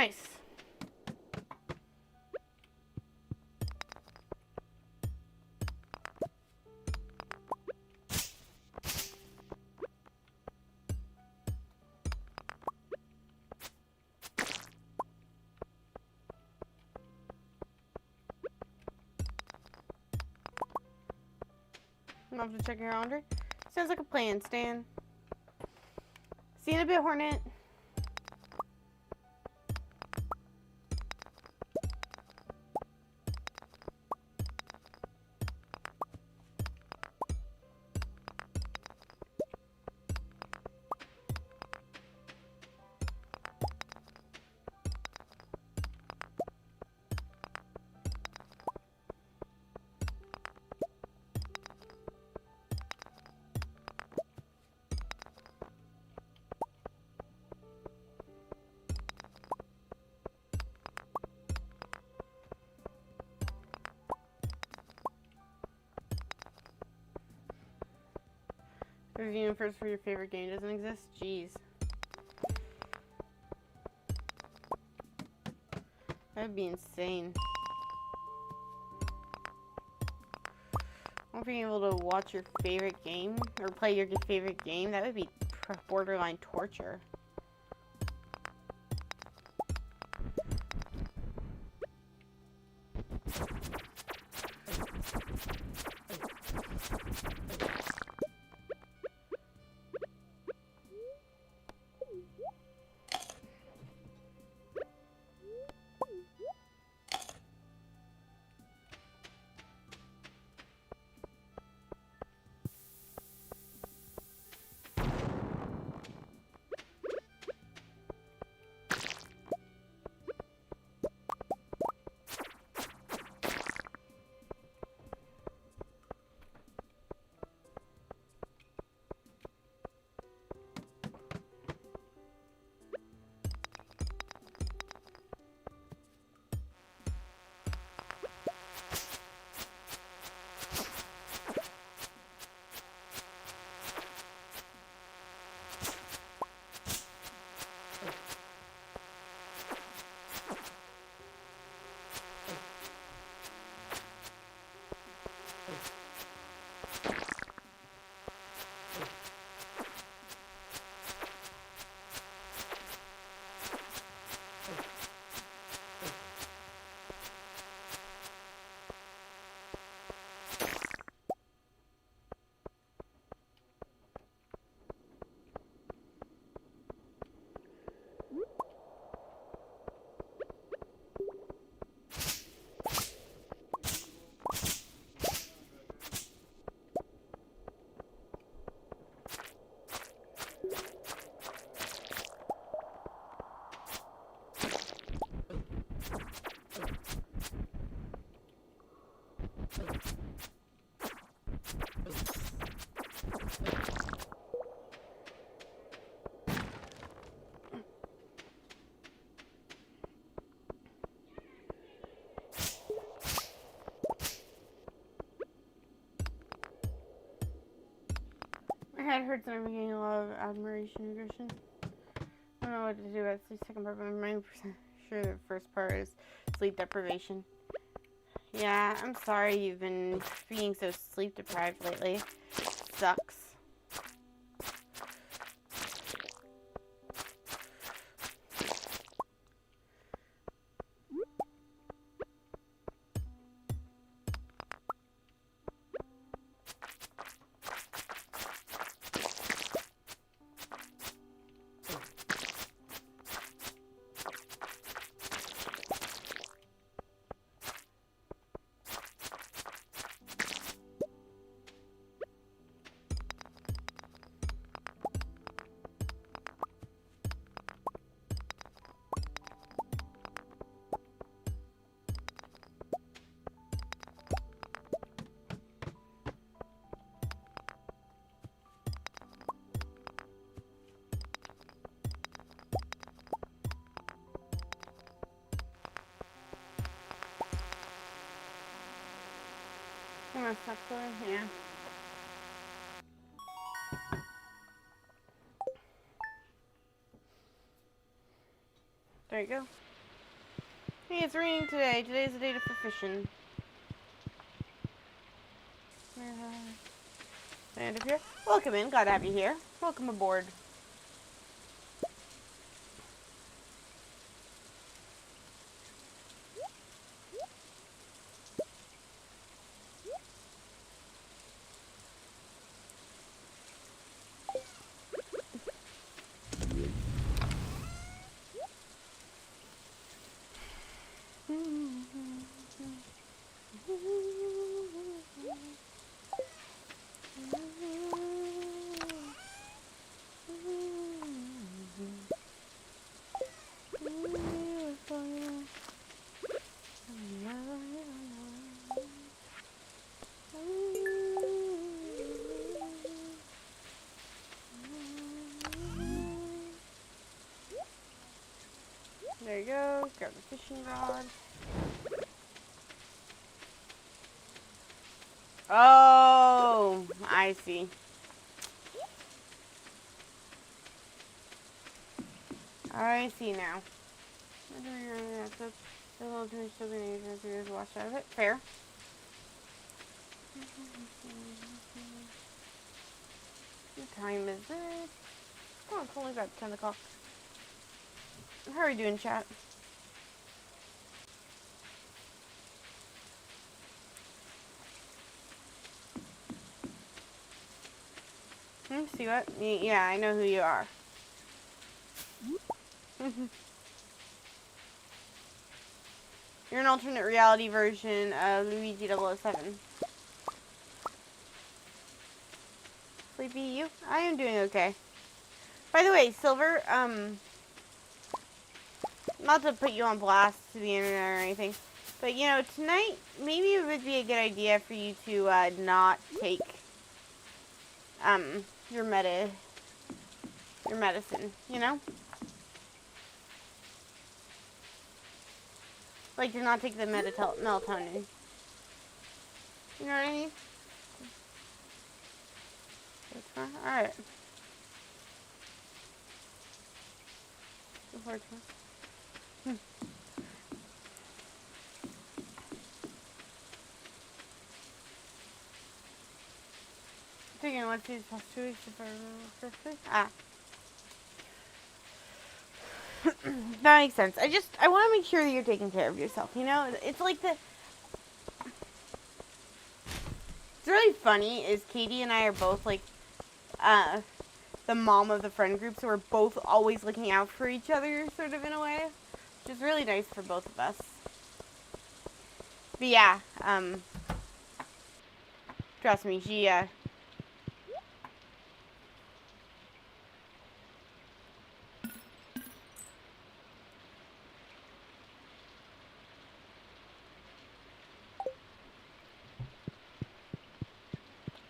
Nice. I'm off to check your calendar. Sounds like a plan, Stan. See you in a bit, Hornet. Reviewing first for your favorite game doesn't exist? Jeez. That would be insane. Not being able to watch your favorite game or play your favorite game, that would be borderline torture. I had heard something getting a lot of admiration regression. I don't know what to do about the second part, but I'm 90% sure the first part is sleep deprivation. Yeah, I'm sorry you've been being so sleep deprived lately. Sucks. Come on, stop going. Yeah. There you go. Hey, it's raining today. Today's the day for fishing. Stand up here. Welcome in. Glad to have you here. Welcome aboard. There you go. Grab the fishing rod. Oh, I see. I see now. A little too much soap and wash out of it. Fair. What time is it? Oh, it's only about 10 o'clock. How are you doing, chat? See what? Yeah, I know who you are. You're an alternate reality version of Luigi 007. Sleepy, you? I am doing okay. By the way, Silver, not to put you on blast to the internet or anything, but you know, tonight, maybe it would be a good idea for you to, not take, your medicine, you know? Like, to not take the melatonin. You know what I mean? Alright. Before tomorrow. Taking one these past 2 weeks if I remember correctly. That makes sense. I want to make sure that you're taking care of yourself, you know? It's like it's really funny is Katie and I are both like, the mom of the friend group, so we're both always looking out for each other, sort of in a way. Which is really nice for both of us. But yeah, trust me, she,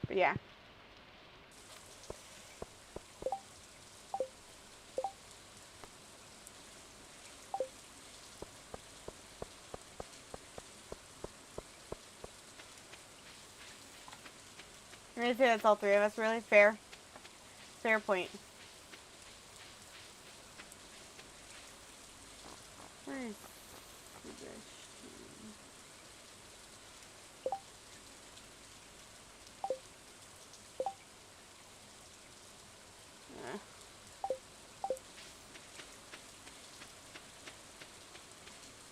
but yeah. I'm gonna say that's all three of us, really. Fair. Fair point. Where is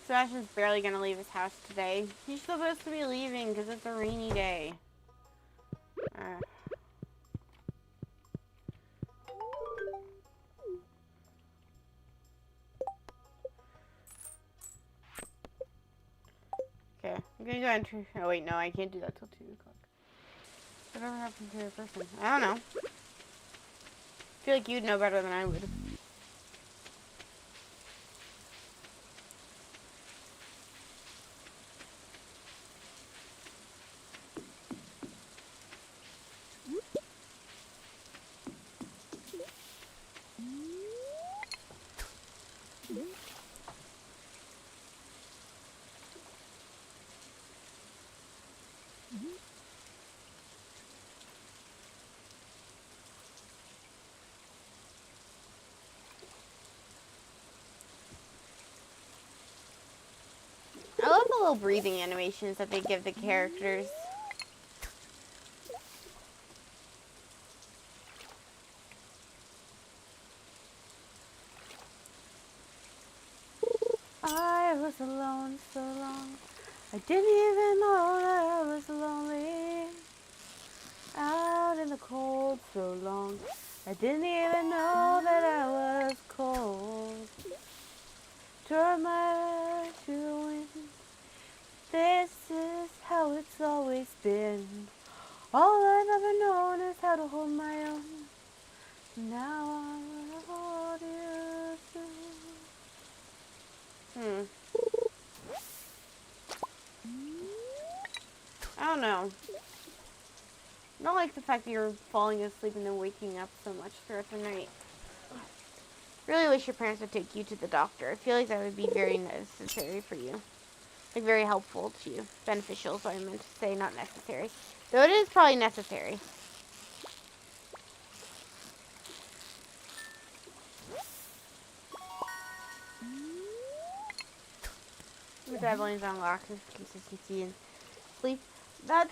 Sebastian's barely gonna leave his house today. He's supposed to be leaving because it's a rainy day. Okay, I'm gonna go enter. Oh wait, no, I can't do that till 2 o'clock. Whatever happened to your person? I don't know. I feel like you'd know better than I would. little breathing animations that they give the characters. I was alone so long, I didn't even know that I was lonely. Out in the cold so long, I didn't even know that I was cold. Turn my back to the wind, this is how it's always been. All I've ever known is how to hold my own. Now I'm gonna hold you soon. I don't know. I don't like the fact that you're falling asleep and then waking up so much throughout the night. Really wish your parents would take you to the doctor. I feel like that would be very necessary for you. Like, very helpful to you. Beneficial is what I meant to say, not necessary. Though it is probably necessary. Metabolism unlocked, consistency and sleep. That's...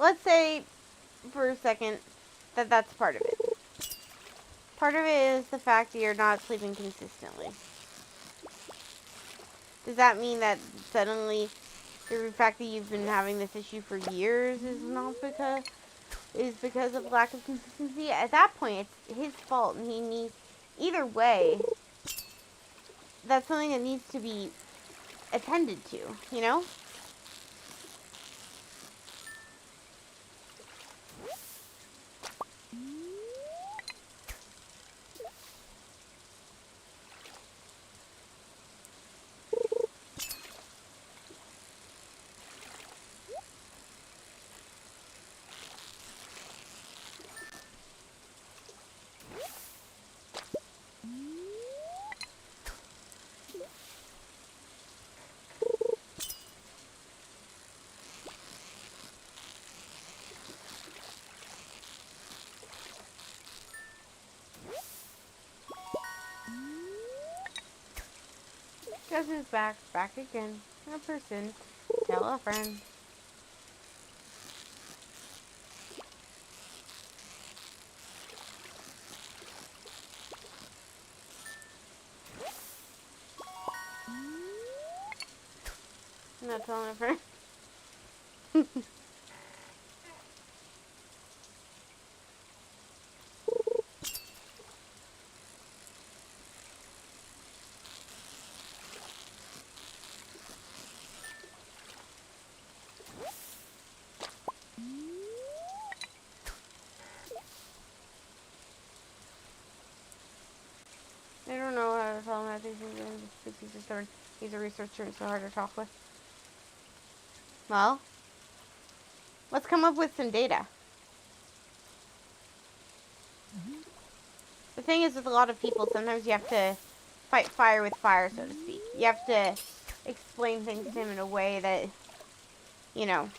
Let's say, for a second, that that's part of it. Part of it is the fact that you're not sleeping consistently. Does that mean that suddenly the fact that you've been having this issue for years is not because of lack of consistency? At that point, it's his fault, and he needs... Either way, that's something that needs to be attended to, you know? Guess who's back? Back again. A person. Tell a friend. I'm not telling a friend. I don't know how to tell him that he's a researcher and so hard to talk with. Well, let's come up with some data. The thing is with a lot of people, sometimes you have to fight fire with fire, so to speak. You have to explain things to him in a way that, you know.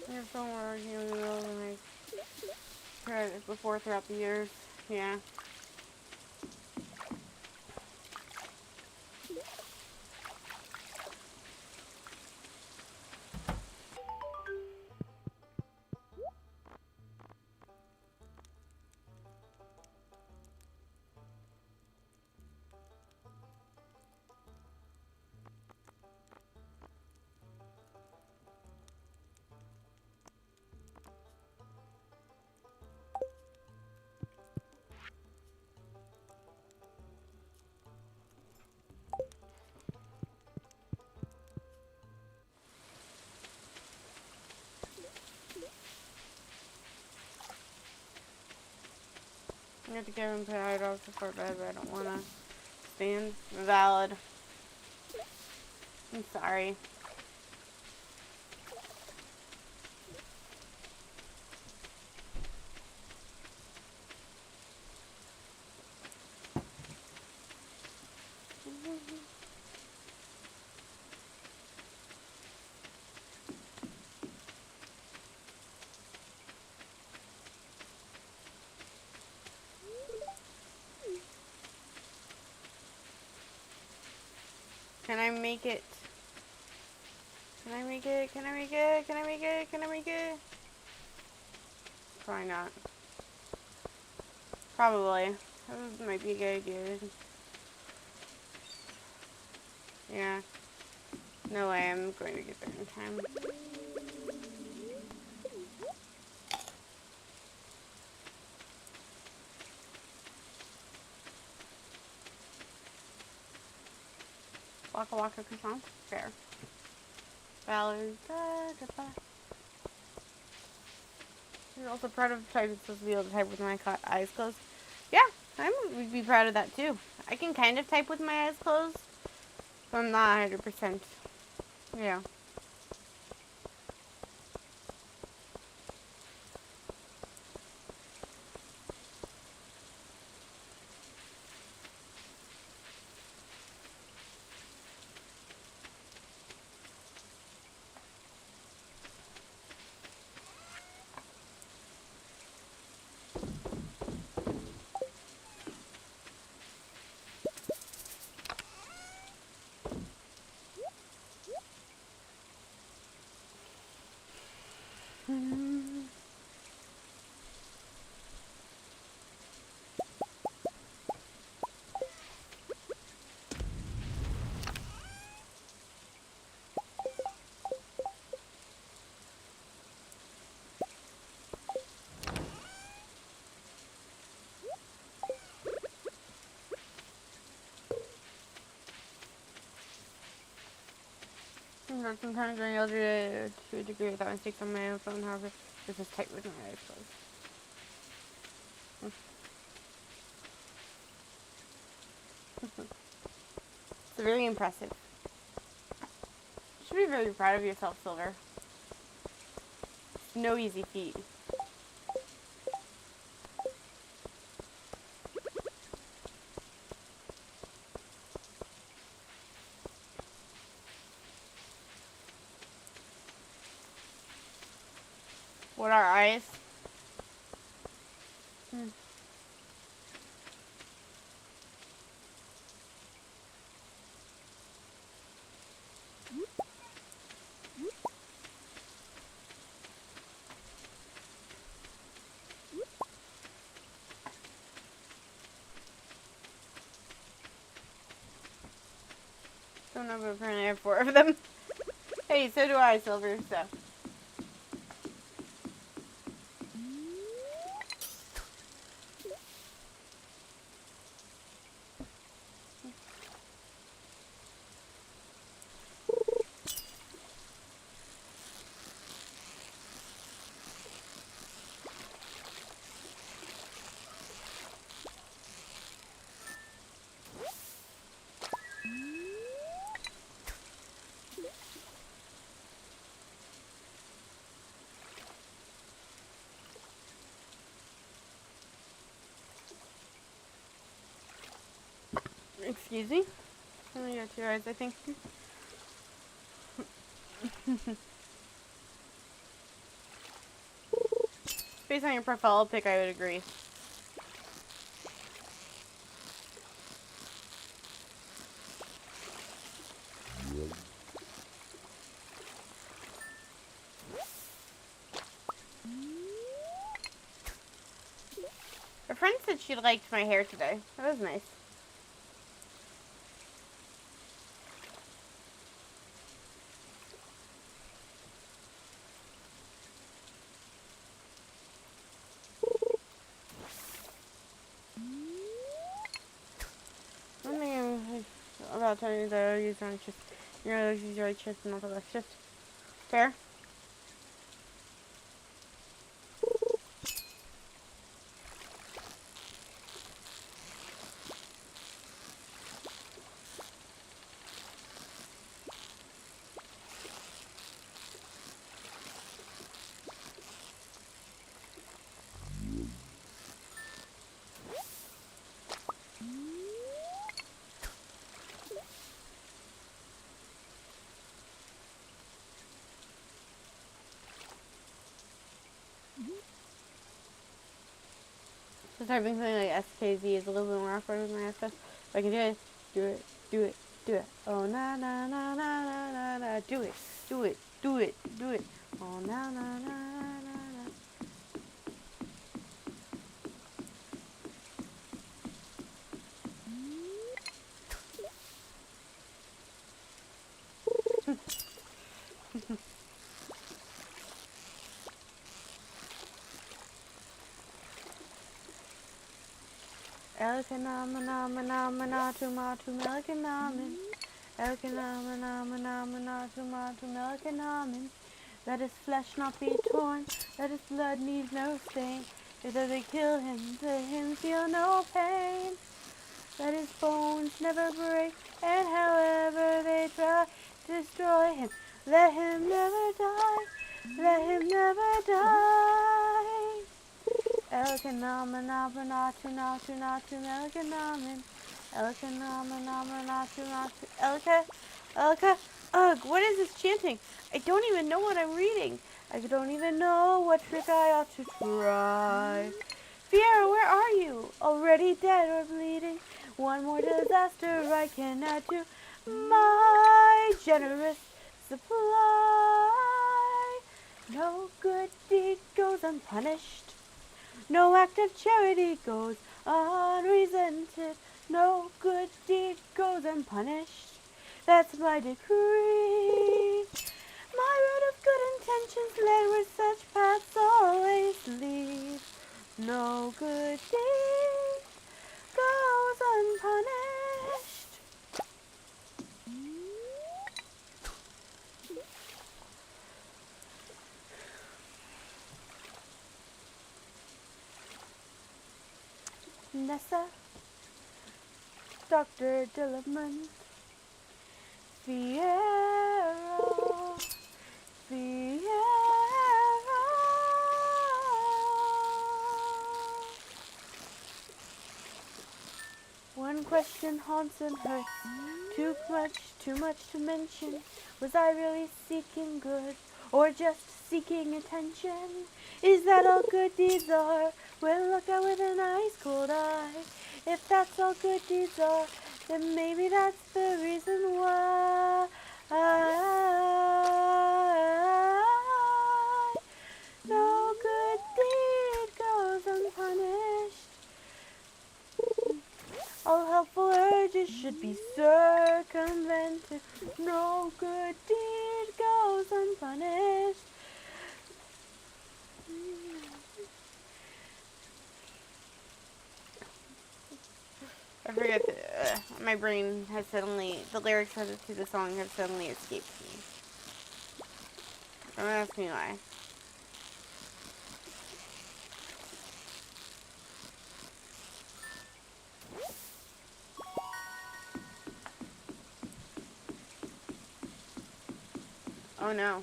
There's somewhere, you know, and I tried it before throughout the years. Yeah. I have to get him put out off before bed, but I don't want to stand. Valid. I'm sorry. Can I make it? Can I make it? Can I make it? Can I make it? Can I make it? Probably not. Probably. That might be a good idea. Yeah. No way I'm going to get there in time. Waka waka croissant. Fair. Valor. You're also proud of typing supposed to be able to type with my eyes closed. Yeah, I would be proud of that too. I can kind of type with my eyes closed, but I'm not 100%. Yeah. Sometimes when you're older to a degree without mistakes on my own phone, however, this is type with my eyes closed. It's very impressive. You should be very proud of yourself, Silver. It's no easy feat. What are eyes? Don't know, but apparently I have 4 of them. Hey, so do I, Silver, so. Excuse me? I only got 2 eyes, I think. Based on your profile pic, I would agree. A friend said she liked my hair today. That was nice. One thing about telling you that I use on just, you know, use your right chest and not the left chest. Fair? Typing something like SKZ is a little bit more awkward with my SKS. If I can do it, do it, do it, do it. Oh na na na na na na na. Do it, do it, do it, do it. Oh na na na na na na. Elikanamanamanatumatumelikanaamin. Elikanamanamanatumatumelikanaamin. Let his flesh not be torn, let his blood need no stain. If they kill him, let him feel no pain. Let his bones never break, and however they try to destroy him, let him never die, let him never die. Elikanamanamanatumatumelikanaamin. Elka. Ugh, what is this chanting? I don't even know what I'm reading. I don't even know what trick I ought to try. Fiera, where are you? Already dead or bleeding? One more disaster I can add to my generous supply. No good deed goes unpunished. No act of charity goes unresented. No good deed goes unpunished. That's my decree. My road of good intentions led where such paths always lead. No good deed goes unpunished. Nessa, Dr. Dillamond, Fiera, Fiera. One question haunts and hurts, too much to mention. Was I really seeking good, or just seeking attention? Is that all good deeds are? Well, look out with an ice cold eye. If that's all good deeds are, then maybe that's the reason why no good deed goes unpunished. All helpful urges should be circumvented. No good deed goes unpunished. I forget that my brain has suddenly, the lyrics to the song have suddenly escaped me. Don't ask me why. Oh no.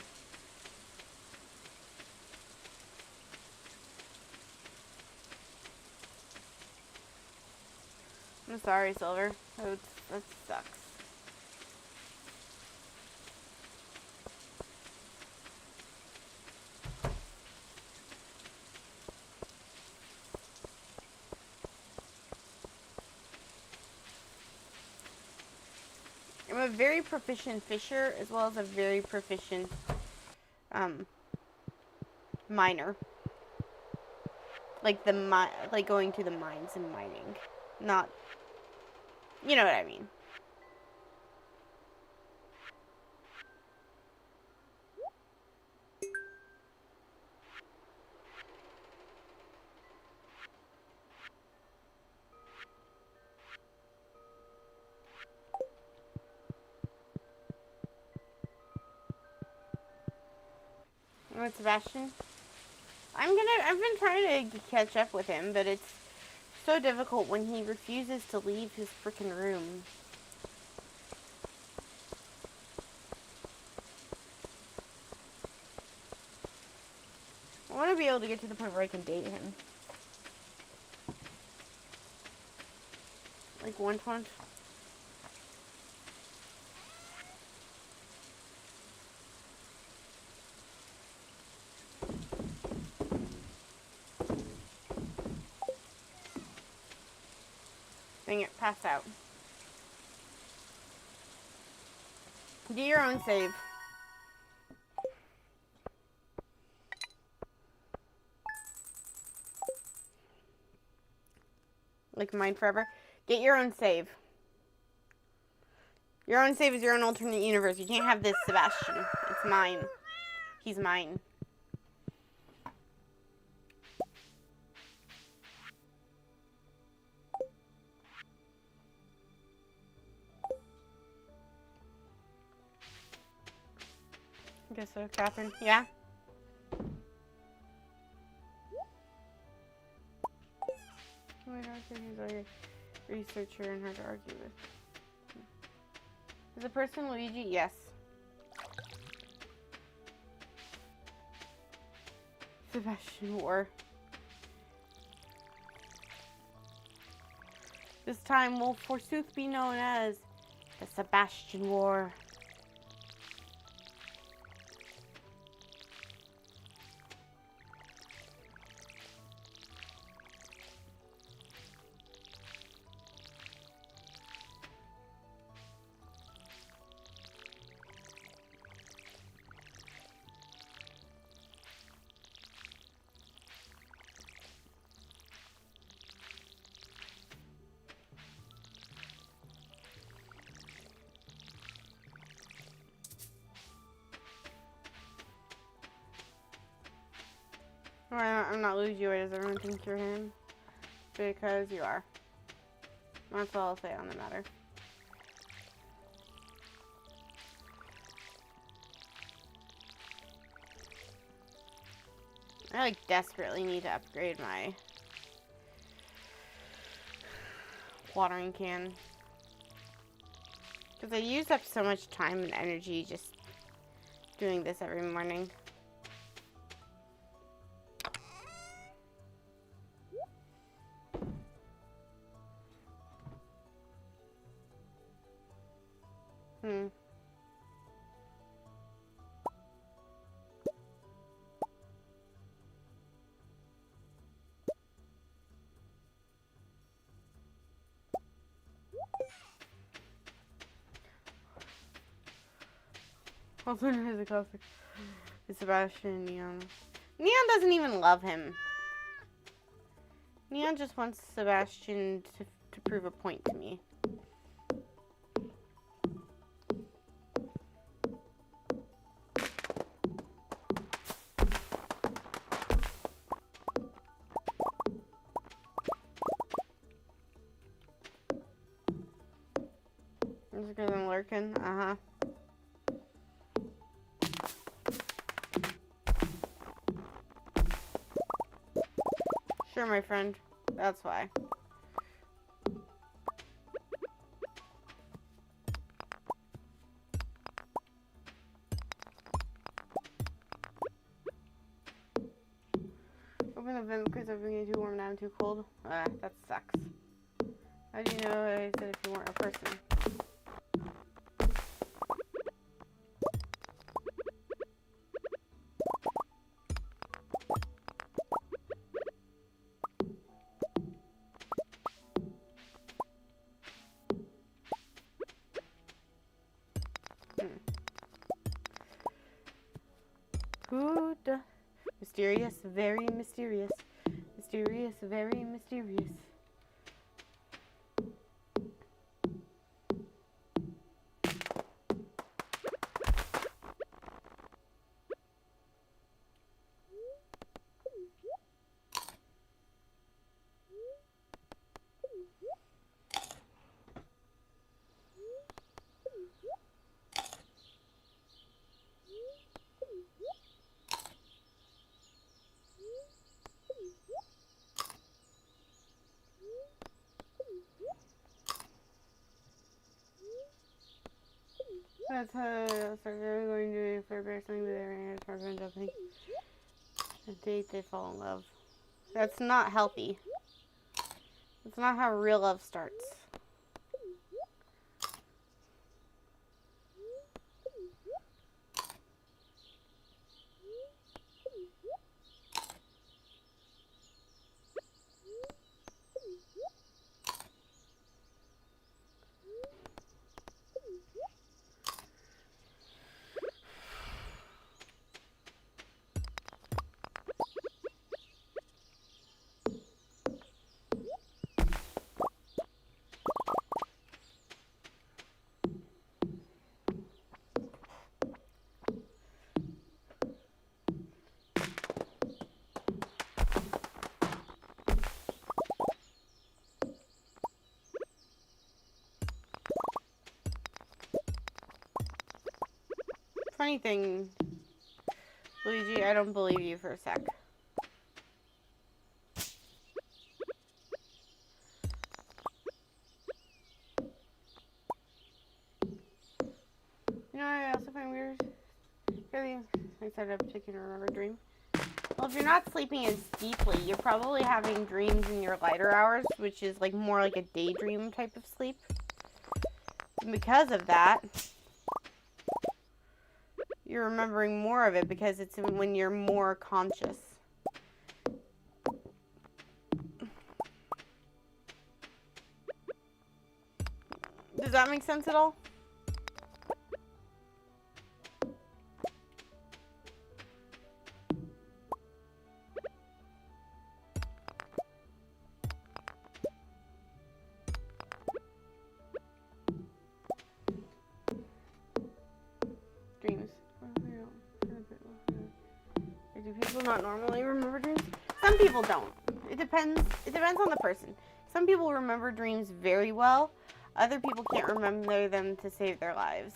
I'm sorry, Silver. That sucks. I'm a very proficient fisher as well as a very proficient miner. Like like going to the mines and mining. Not, you know what I mean. With Sebastian, I've been trying to catch up with him, but it's so difficult when he refuses to leave his frickin' room. I want to be able to get to the point where I can date him. Like 120. Dang it, passed out. Get your own save. Like mine forever. Get your own save. Your own save is your own alternate universe. You can't have this, Sebastian. It's mine. He's mine. I guess so, Catherine. Yeah? He's a researcher and hard to argue with. Is the person Luigi? Yes. Sebastian War. This time will forsooth be known as the Sebastian War. I'm not Luigi. Why does everyone think you're him? Because you are. That's all I'll say on the matter. I like desperately need to upgrade my watering can. Because I use up so much time and energy just doing this every morning. Also known as a classic is Sebastian and Neon. Neon doesn't even love him. Neon just wants Sebastian to prove a point to me. Just because I'm lurking? Uh-huh. Sure, my friend. That's why. Open the vent because I'm getting too warm now and too cold. That sucks. How do you know I said if you weren't a person? Good. Mysterious, very mysterious. Mysterious, very mysterious. That's how I started going to for something with everyone has friends jumping. A date they fall in love. That's not healthy. That's not how real love starts. Funny thing, Luigi, I don't believe you for a sec. You know what I also find weird? I set up to remember dream. Well, if you're not sleeping as deeply, you're probably having dreams in your lighter hours, which is like more like a daydream type of sleep. And because of that, you're remembering more of it because it's when you're more conscious. Does that make sense at all? Dreams. Do people not normally remember dreams? Some people don't. It depends on the person. Some people remember dreams very well. Other people can't remember them to save their lives.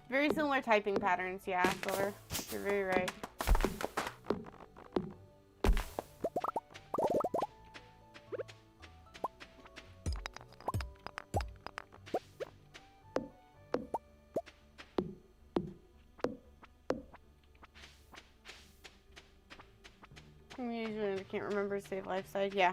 Very similar typing patterns, yeah, Silver. You're very right. Usually I can't remember to save life side, yeah.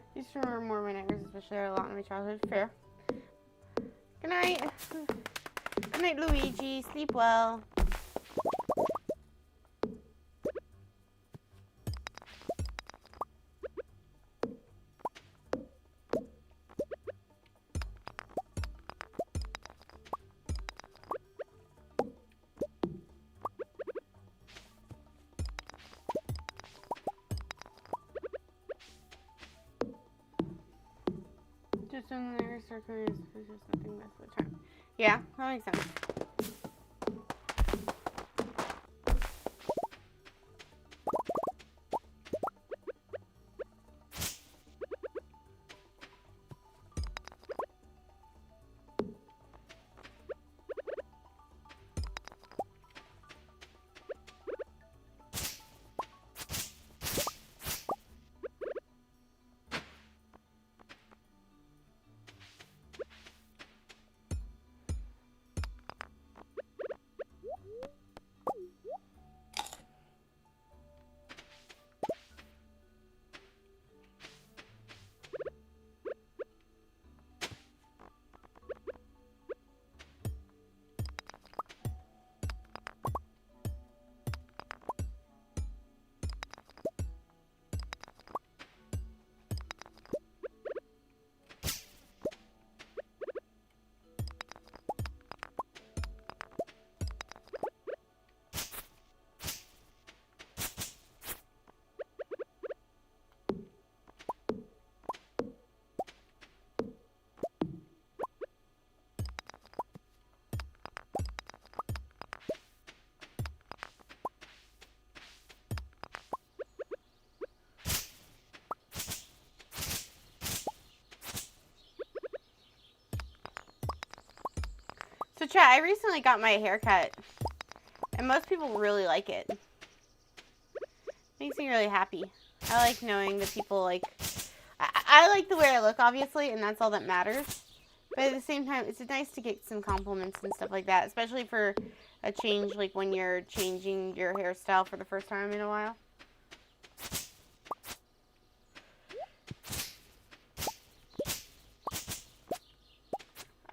I used to remember more of my nightmares, especially a lot in my childhood. Fair. Good night. Good night, Luigi. Sleep well. Just in there, circling is just nothing most of the time. Yeah, that makes sense. So chat, I recently got my hair cut, and most people really like it. Makes me really happy. I like knowing that people like... I like the way I look, obviously, and that's all that matters. But at the same time, it's nice to get some compliments and stuff like that, especially for a change, like when you're changing your hairstyle for the first time in a while.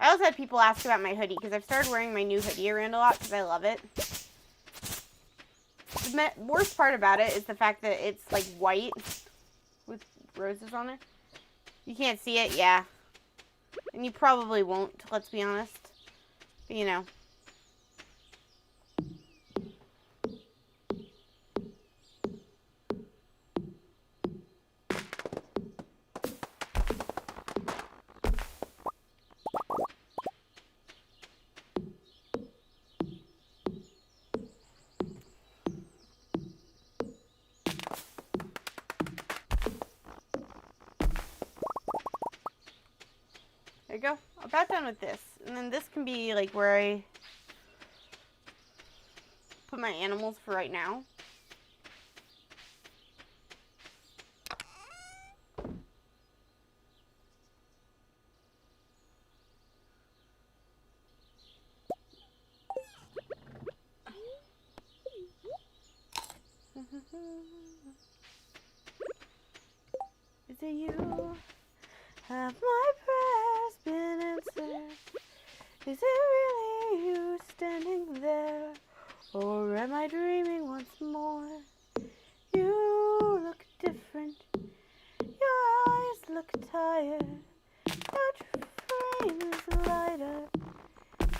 I also had people ask about my hoodie because I've started wearing my new hoodie around a lot because I love it. The worst part about it is the fact that it's like white with roses on it. You can't see it, yeah. And you probably won't, let's be honest. But you know. There you go. About done with this. And then this can be like where I put my animals for right now. Is it you? Have my prayers been answered? Is it really you standing there? Or am I dreaming once more? You look different. Your eyes look tired. Your frame is lighter.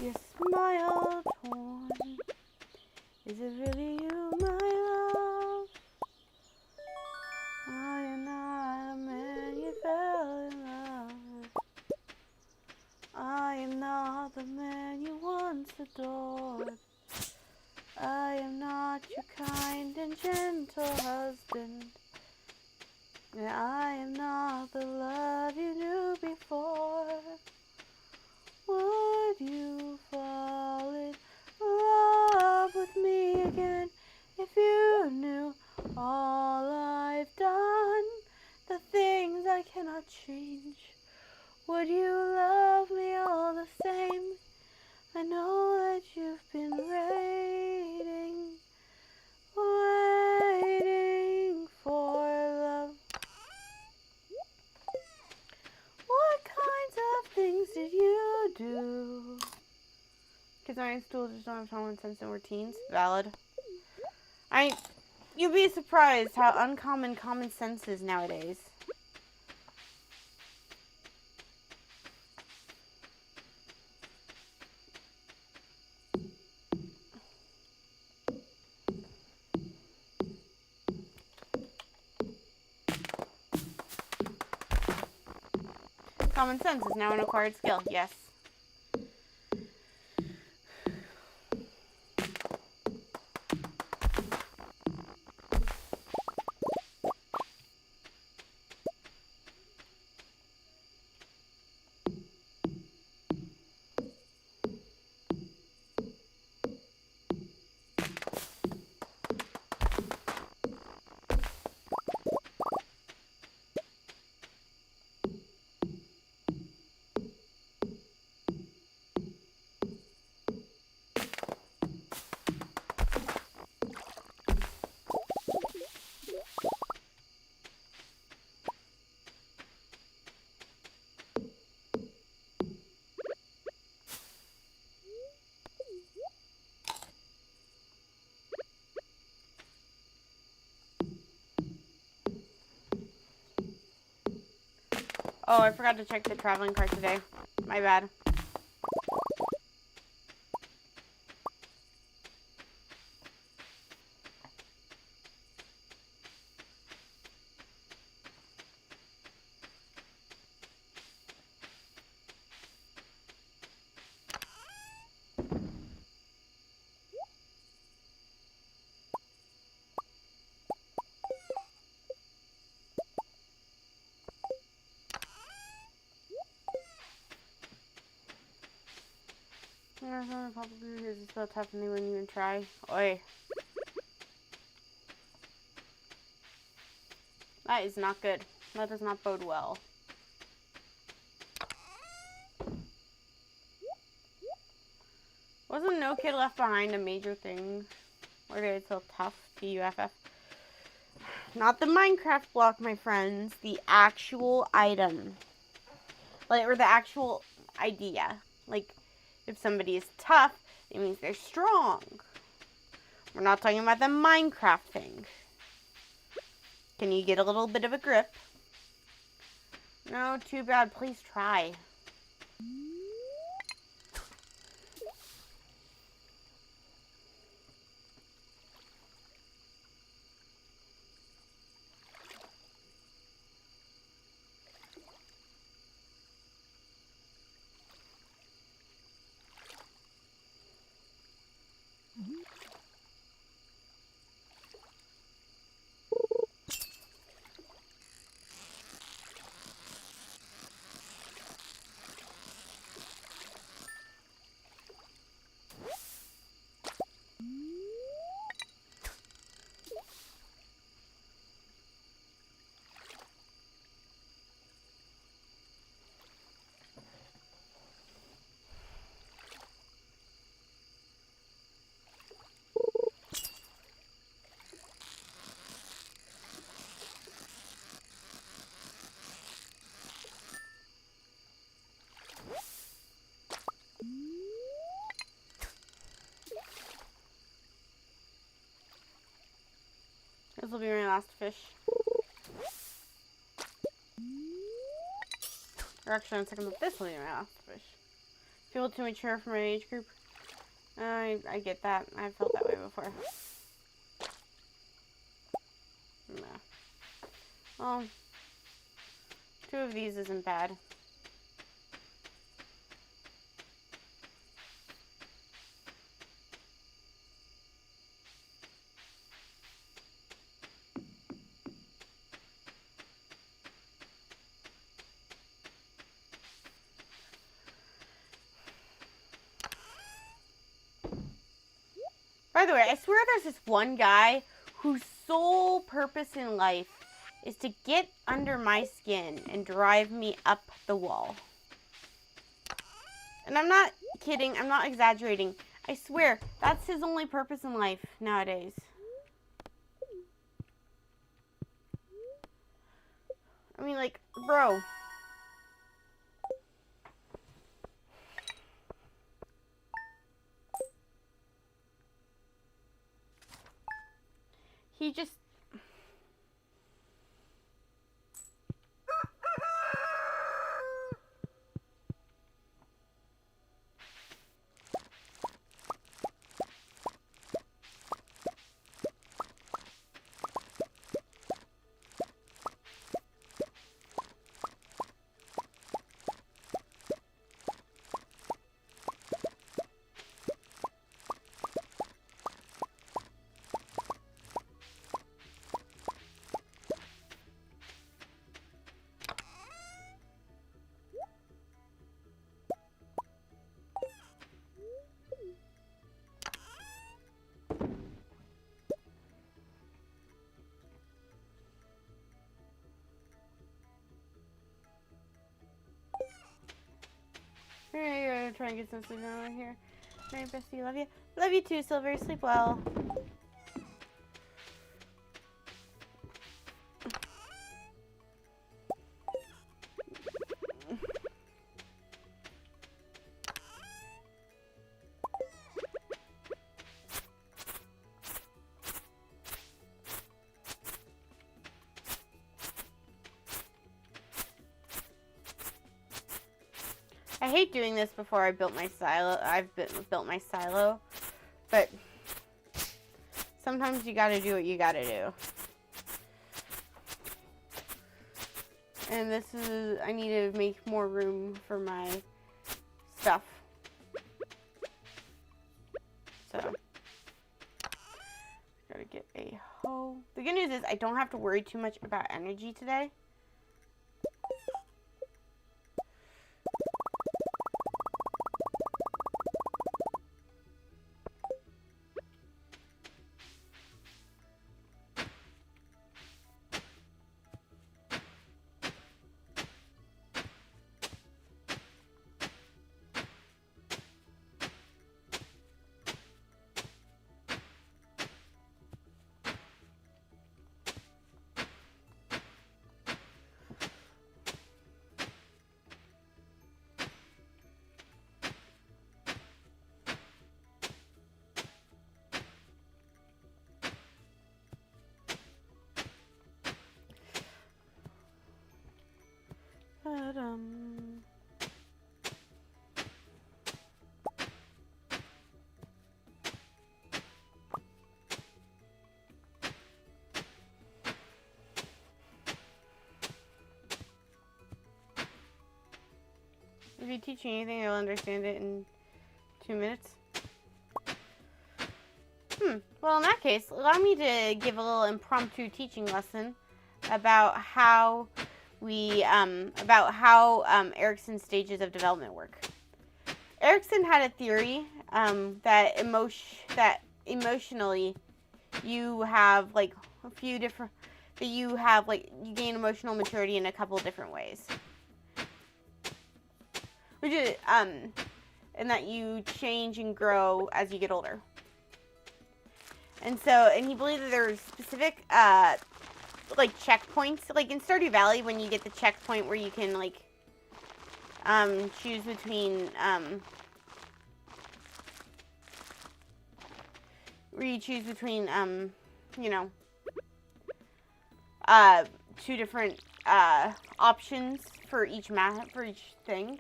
Your smile torn. Is it really you, my love? I am not a man you fell in love with. I am not the man you once adored. I am not your kind and gentle husband. And I am not the love you knew before. Would you fall in love with me again if you knew all I've done, the things I cannot change? Would you love me all the same? I know that you've been waiting for love. What kinds of things did you do? Kids on school just don't have common sense and we're teens. Valid. You'd be surprised how uncommon common sense is nowadays. Common sense is now an acquired skill, yes. Oh, I forgot to check the traveling cart today. My bad. Probably is so tough and they wouldn't even try. Oi. That is not good. That does not bode well. Wasn't No Kid Left Behind a major thing? Or did it feel tough? TUFF. Not the Minecraft block, my friends. The actual item. Like, or the actual idea. Like, if somebody is tough, it means they're strong. We're not talking about the Minecraft thing. Can you get a little bit of a grip? No, too bad. Please try. This will be my last fish. Or actually, on second look, this will be my last fish. Feel too mature for my age group. I get that. I've felt that way before. No. Well, 2 of these isn't bad. By the way, I swear there's this one guy whose sole purpose in life is to get under my skin and drive me up the wall. And I'm not kidding, I'm not exaggerating. I swear, that's his only purpose in life nowadays. I mean, like, bro. He just... Here, you're gonna try and get some sleep over here. Alright, bestie, love you. Love you too, Silver. Sleep well. I hate doing this before I built my silo. Built my silo, but sometimes you gotta do what you gotta do. And this is, I need to make more room for my stuff. So, gotta get a hoe. The good news is I don't have to worry too much about energy today. If you teach me anything, I'll understand it in 2 minutes. Well, in that case, allow me to give a little impromptu teaching lesson about how Erickson's stages of development work. Erickson had a theory that emotionally you have like a few different you gain emotional maturity in a couple different ways. Which is and that you change and grow as you get older. And he believed that there were specific like checkpoints, like in Stardew Valley when you get the checkpoint where you can like choose between you know, two different options for each map, for each thing.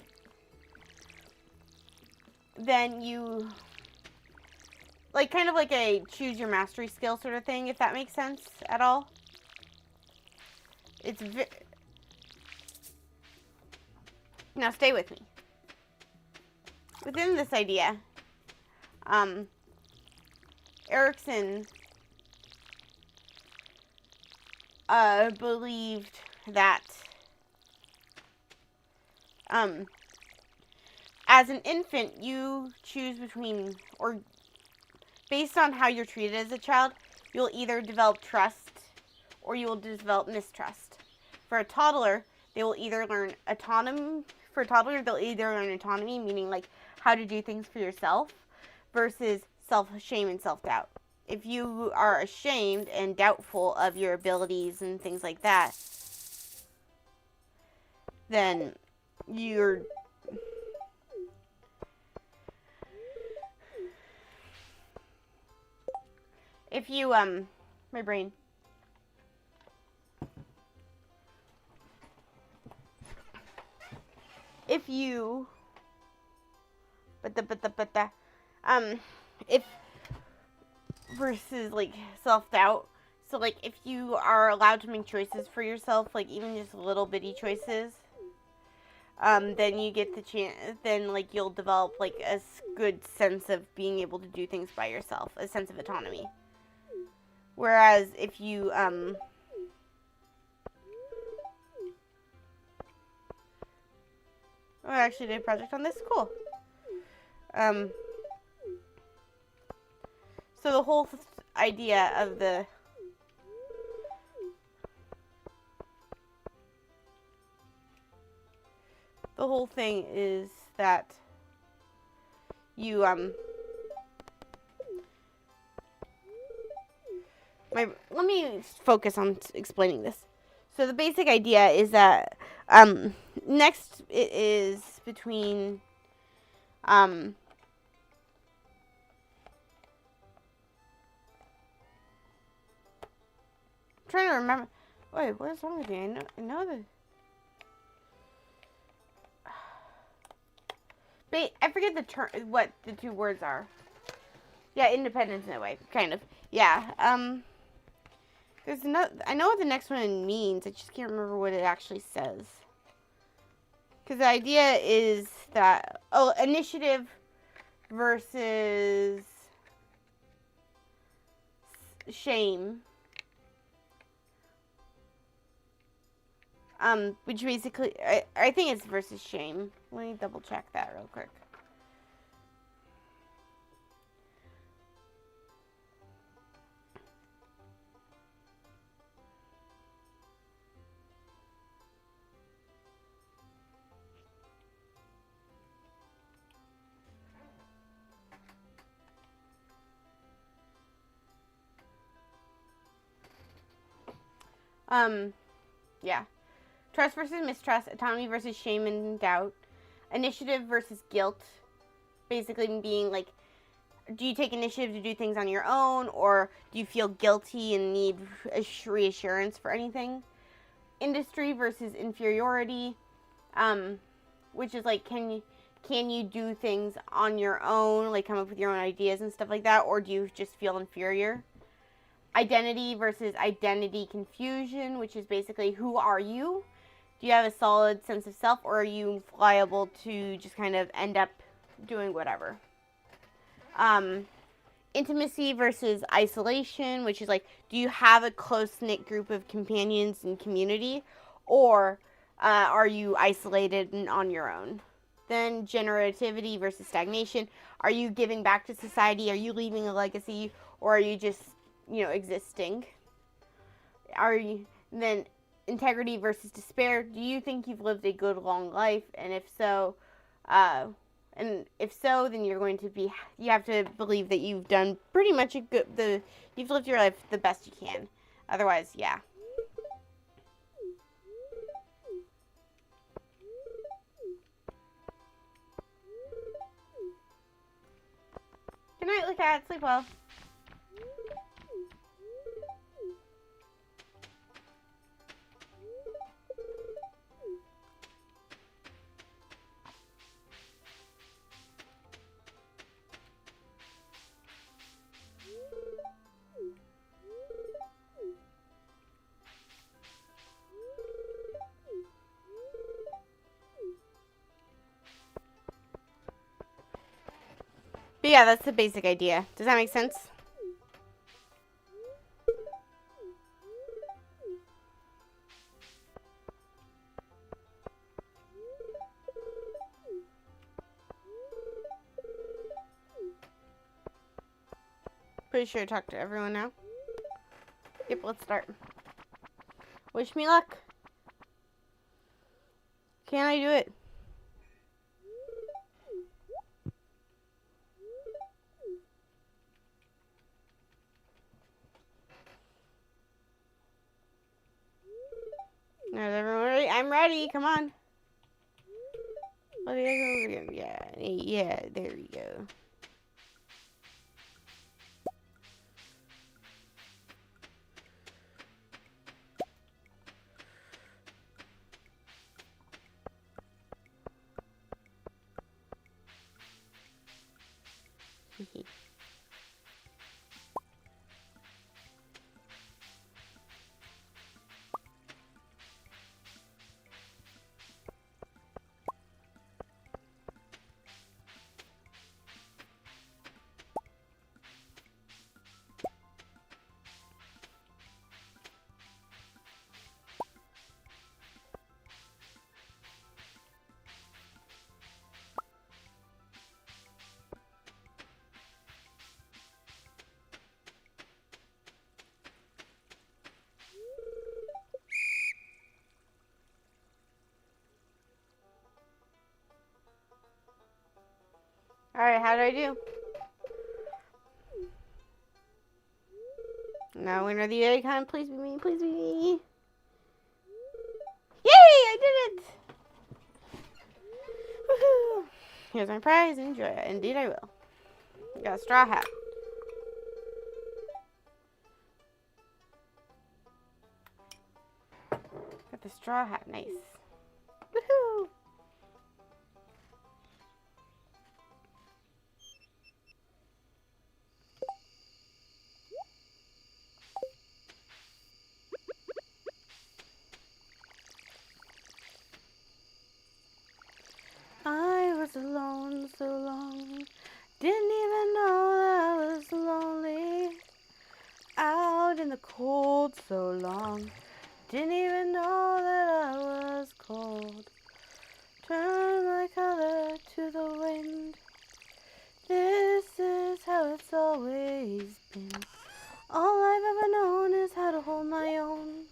Then you like kind of like a choose your mastery skill sort of thing, if that makes sense at all. It's now stay with me. Within this idea, Erickson believed that as an infant, you choose between, or based on how you're treated as a child, you'll either develop trust or you will develop mistrust. For a toddler, they will either learn autonomy. For a toddler, they'll either learn autonomy, meaning like how to do things for yourself, versus self-shame and self-doubt. If you are ashamed and doubtful of your abilities and things like that, then you're my brain. If you if versus like self-doubt, so like if you are allowed to make choices for yourself, like even just little bitty choices, then you get the chance, then like you'll develop like a good sense of being able to do things by yourself, a sense of autonomy. Whereas if you oh, I actually did a project on this. Cool. So the whole idea of the whole thing is that you let me focus on explaining this. So the basic idea is that next it is between I'm trying to remember. Wait, what is wrong with you? I know that. I forget the term. What the two words are. Yeah, independence in a way, kind of. Yeah. There's another. I know what the next one means. I just can't remember what it actually says. Because the idea is that initiative versus shame. Which basically, I think it's versus shame. Let me double check that real quick. Yeah. Trust versus mistrust, autonomy versus shame and doubt, initiative versus guilt. Basically being like, do you take initiative to do things on your own, or do you feel guilty and need reassurance for anything? Industry versus inferiority, which is like, can you do things on your own, like come up with your own ideas and stuff like that, or do you just feel inferior? Identity versus identity confusion, which is basically, who are you? Do you have a solid sense of self, or are you liable to just kind of end up doing whatever? Intimacy versus isolation, which is like, do you have a close-knit group of companions and community, or are you isolated and on your own? Then generativity versus stagnation. Are you giving back to society? Are you leaving a legacy, or are you just, existing? Then integrity versus despair. Do you think you've lived a good long life? And if so, then you're going to be. You have to believe that you've done pretty much you've lived your life the best you can. Otherwise, yeah. Good night, little cat. Sleep well. But yeah, that's the basic idea. Does that make sense? Pretty sure I talked to everyone now. Yep, let's start. Wish me luck. Can I do it? Is everyone ready? I'm ready. Come on. Yeah, there you go. Alright, how did I do? No, winner of the icon. Please be me. Please be me. Yay! I did it! Woohoo! Here's my prize. Enjoy it. Indeed I will. Got a straw hat. Got the straw hat. Nice. Woohoo! I was alone so long, didn't even know that I was lonely. Out in the cold so long, didn't even know that I was cold. Turn my color to the wind. This is how it's always been. All I've ever known is how to hold my own.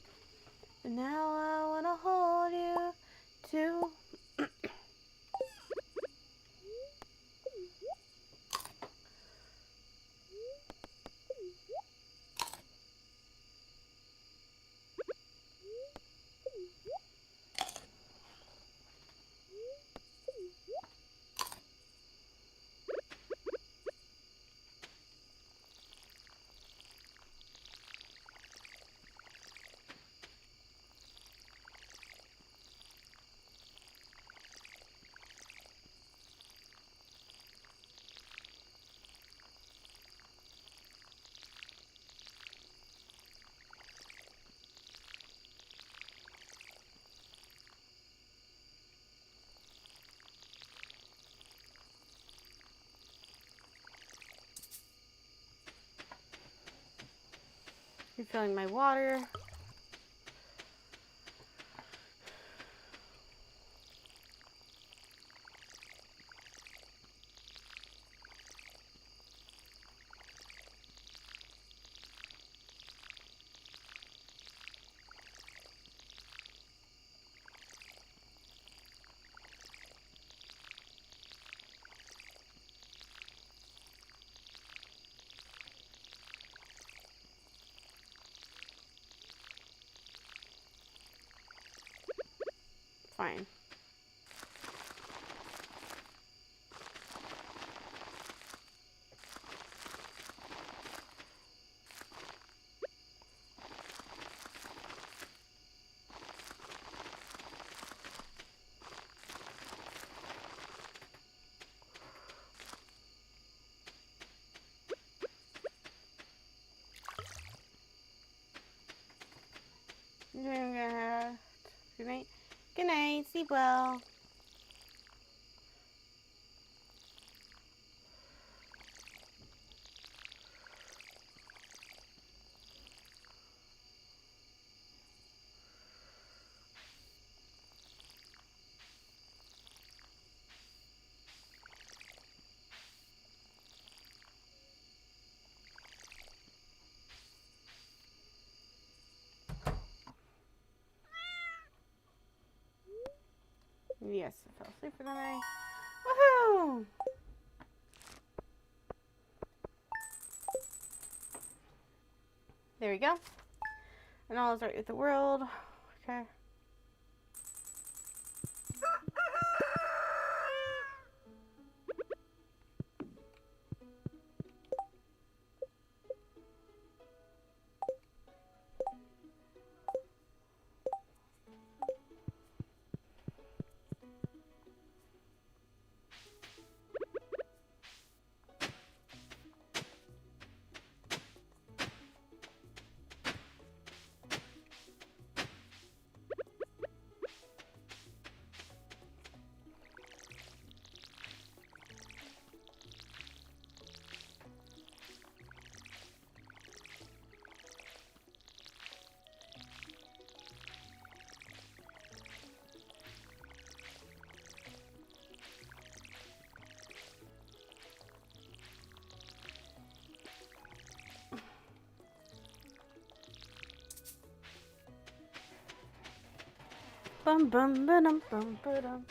But now I wanna hold you too. Refilling my water. Fine. Good night. Good night. Sleep well. Yes, I fell asleep for the night. Woohoo! There we go. And all is right with the world. Okay. Bum bum ba-dum bum ba-dum.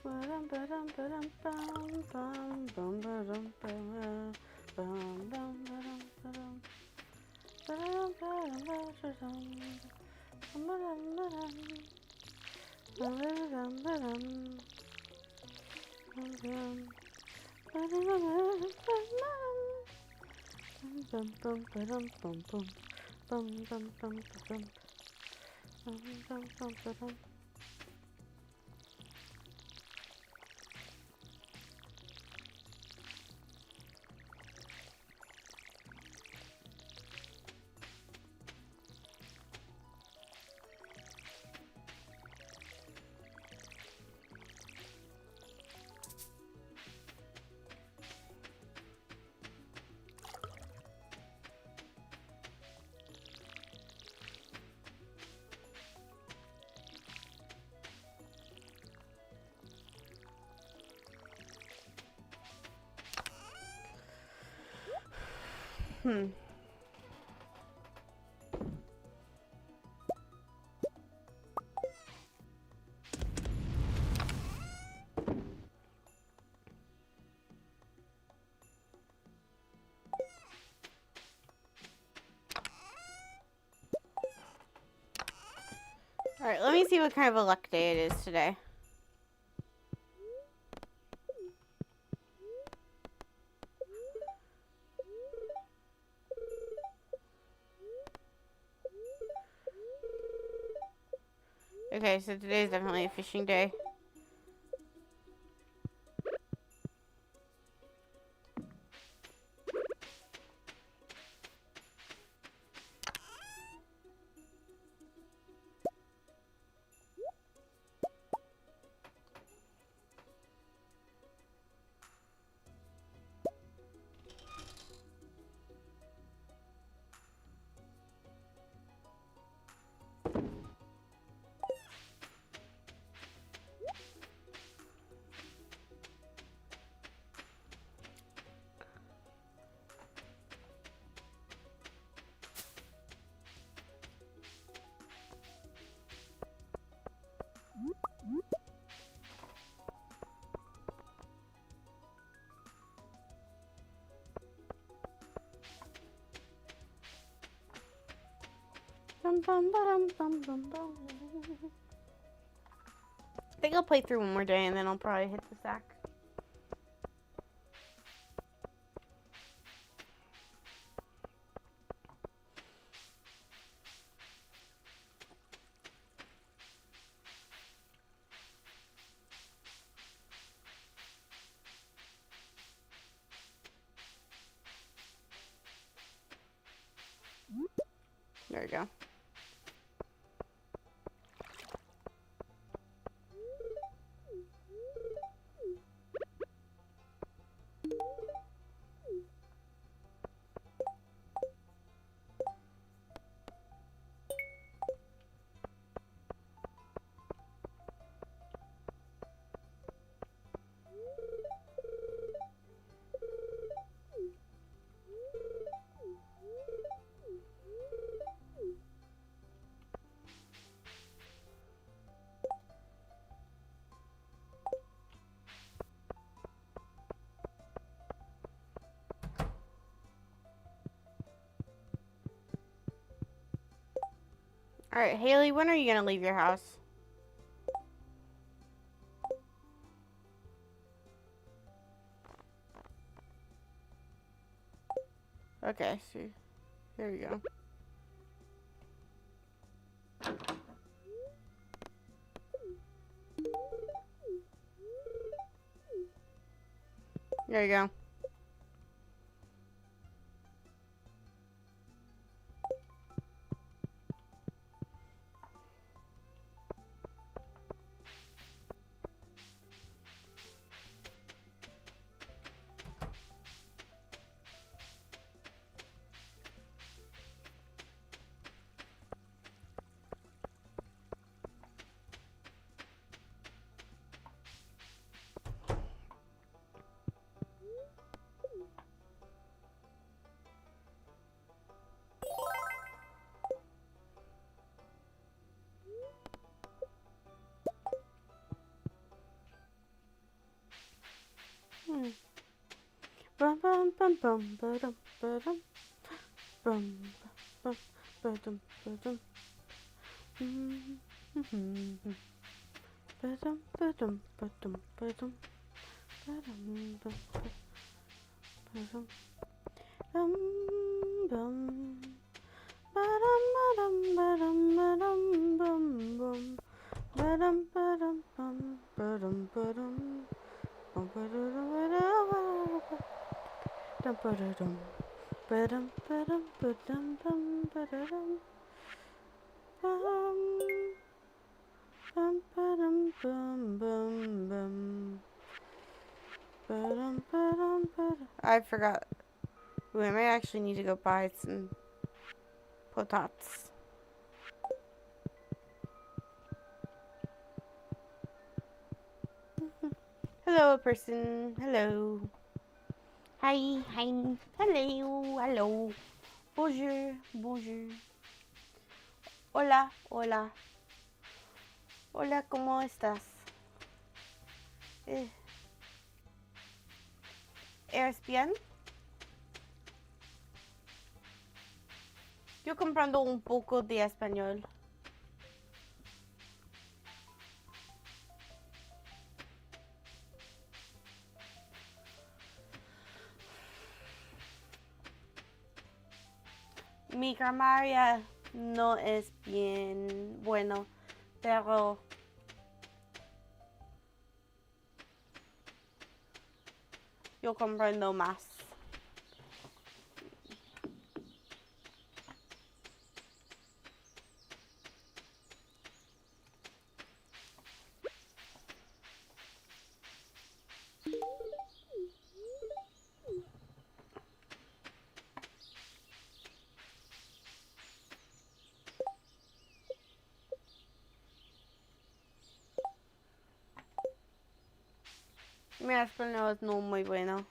Ba-dum ba-dum ba-dum bum bum bum ba-dum ba-dum bum bum ba-dum ba-dum. Ba-dum ba-dum ba-dum. Ba-dum ba-dum. Ba-dum ba-dum. Ba-dum. Bum bum ba-dum bum bum. Bum bum bum ba-dum. Bum bum bum ba-dum. Alright, let me see what kind of a luck day it is today. Okay, so today is definitely a fishing day. I think I'll play through one more day and then I'll probably hit the sack. There we go. Alright, Haley, when are you gonna leave your house? Okay, so here we go. There you go. Bum bum bum bum ba-dum ba-dum bum bum ba-dum ba-dum ba-dum ba-dum ba-dum ba-dum ba-dum ba-dum bum bum ba-dum ba-dum ba-dum ba-dum bum bum ba-dum ba-dum bum ba-dum ba-dum bum ba-dum ba-dum ba-dum ba-dum bum ba-dum bum bum ba-dum bum bum bum ba-dum ba-dum ba-dum. I forgot. Ooh, I might actually need to go buy some potatoes. Hello, person. Hello. Hi, hi. Hello, hello. Bonjour, bonjour. Hola, hola. Hola, ¿cómo estás? ¿Eres bien? Yo comprando un poco de español. Mi gramática no es bien bueno, pero yo comprendo más. Mi español es no muy bueno.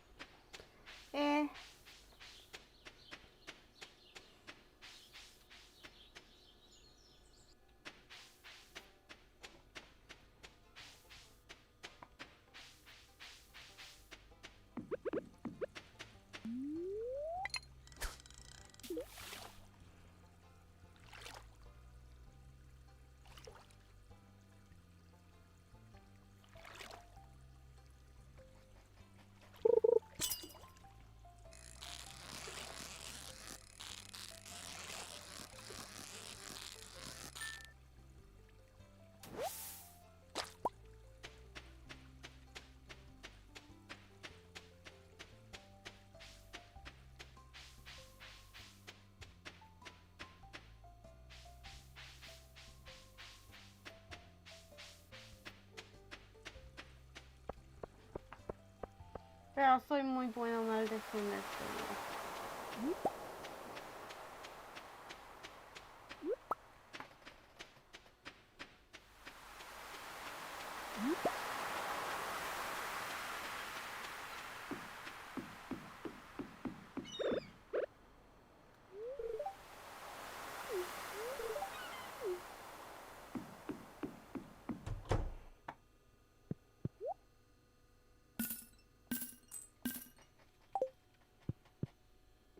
Pero soy muy bueno maldeciendo esto.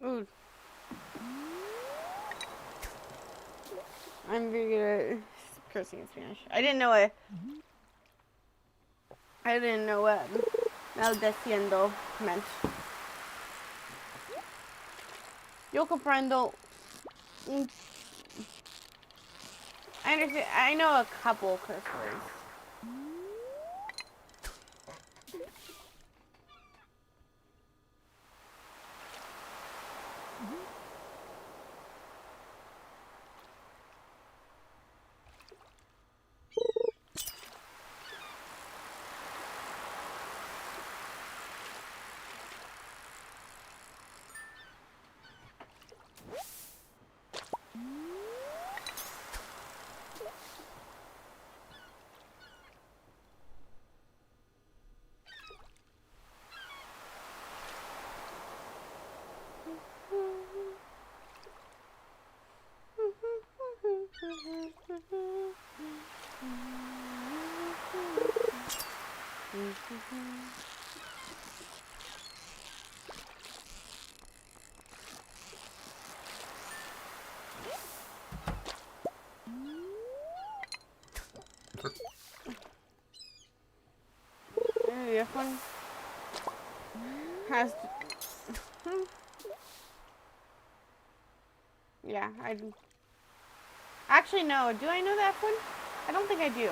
Ooh. I'm very good at cursing in Spanish. I didn't know what maldeciendo meant. Yo comprendo. I understand. I know a couple curse words. This one has. Yeah, I do. Actually, no. Do I know that one? I don't think I do.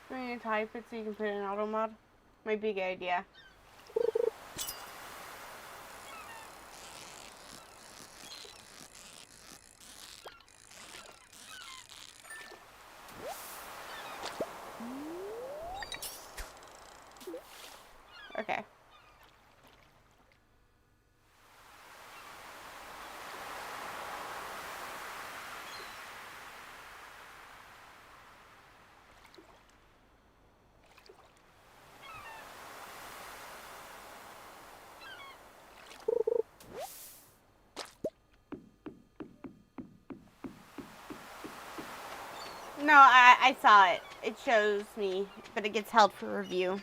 Do I need to type it so you can put it in auto mod? Might be a good idea. Okay. No, I saw it. It shows me, but it gets held for review.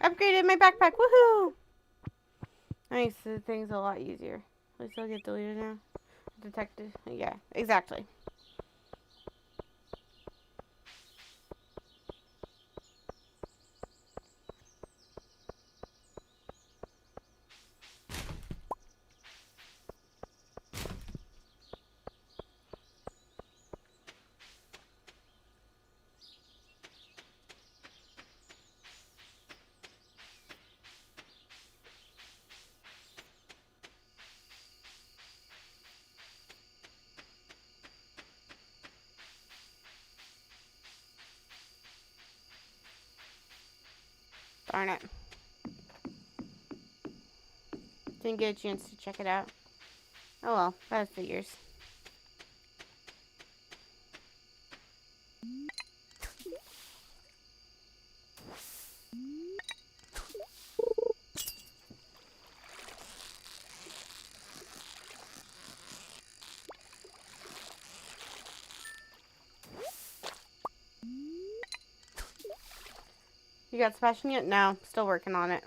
Upgraded my backpack. Woohoo! Makes the things a lot easier. At least I'll get deleted now. Detected. Yeah, exactly. Darn it. Didn't get a chance to check it out. Oh well, that figures. You got Sebastian yet? No, still working on it.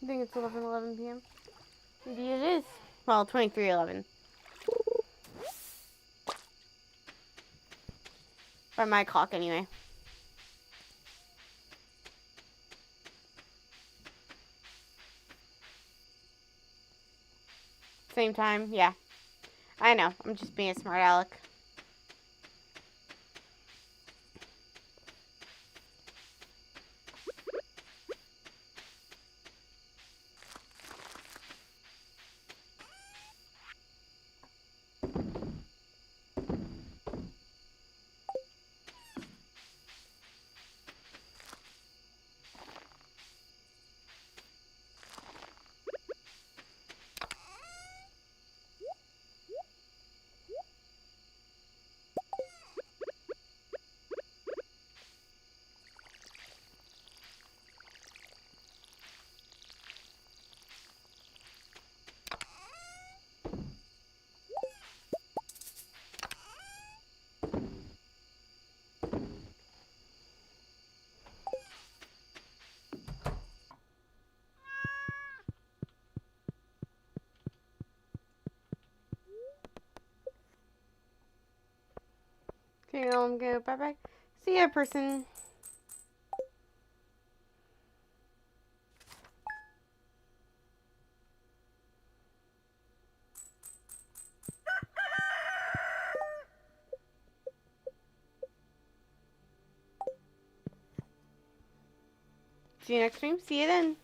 I think it's 11 p.m. Indeed it is. Well, 23:11. By my clock, anyway. Same time, yeah. I know. I'm just being a smart aleck. Okay, now I'm gonna bye bye. See ya, person. See you next stream. See you then.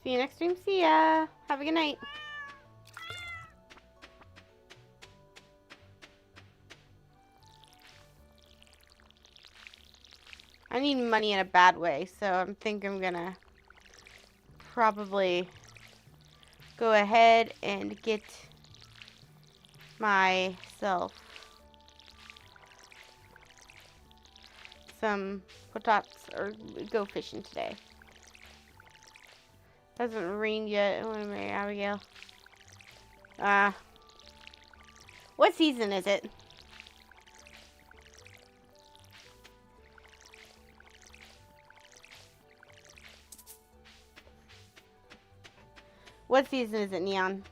See you next stream. See ya. Have a good night. I need money in a bad way, so I think I'm gonna probably go ahead and get myself some potatoes or go fishing today. Hasn't rained yet. I want to marry Abigail. What season is it? What season is it, Neon?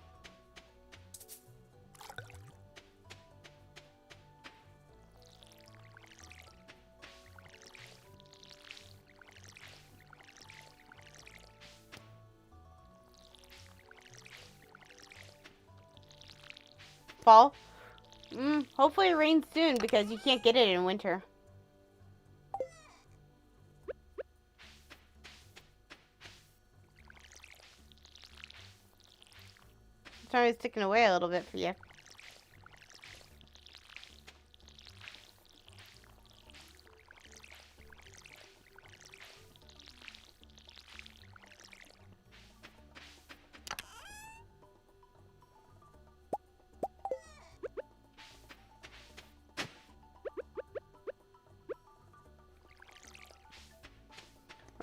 Fall? Hopefully it rains soon because you can't get it in winter. Sorry, it's ticking away a little bit for you.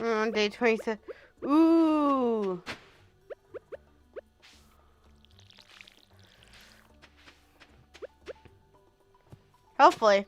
We're on day 27. Ooh. Hopefully.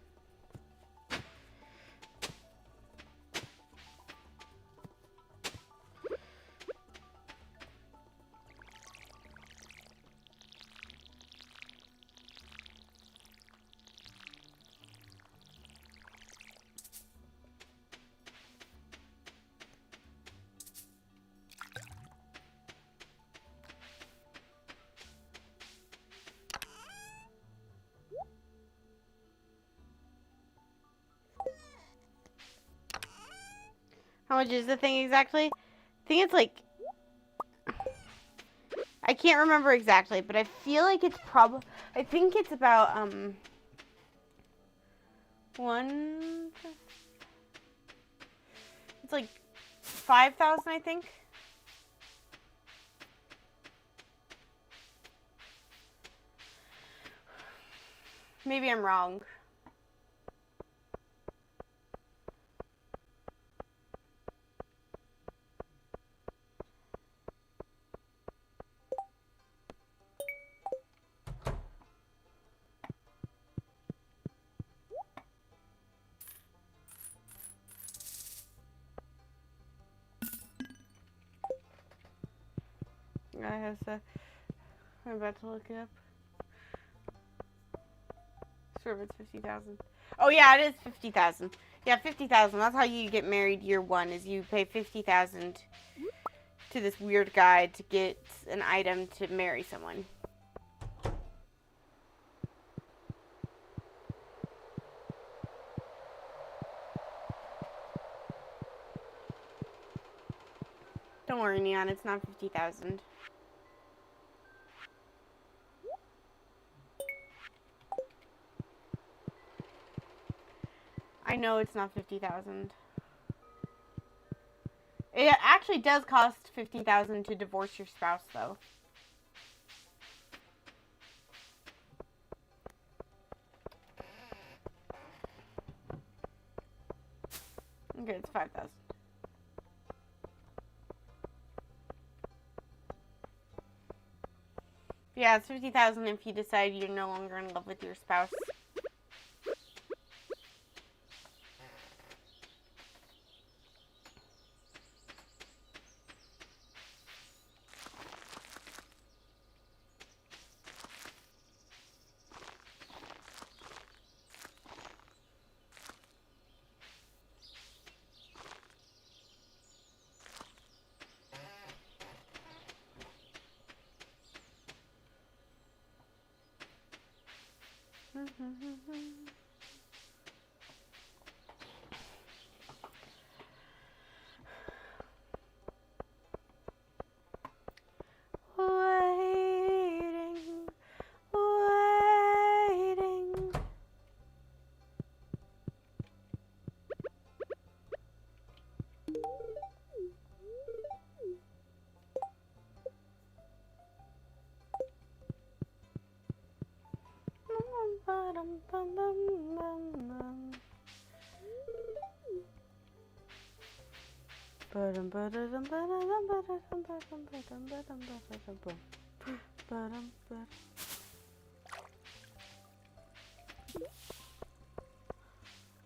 How much is the thing exactly? I think it's like... I can't remember exactly, but I feel like it's probably... I think it's about, one... It's like 5,000, I think. Maybe I'm wrong. I'm about to look it up. Sure, it's 50,000. Oh yeah, it is 50,000. Yeah, 50,000. That's how you get married year one. Is you pay 50,000 to this weird guy to get an item to marry someone. Don't worry, Neon. It's not 50,000. I know it's not 50,000. It actually does cost 50,000 to divorce your spouse, though. Okay, it's 5,000. Yeah, it's 50,000 if you decide you're no longer in love with your spouse. Waiting.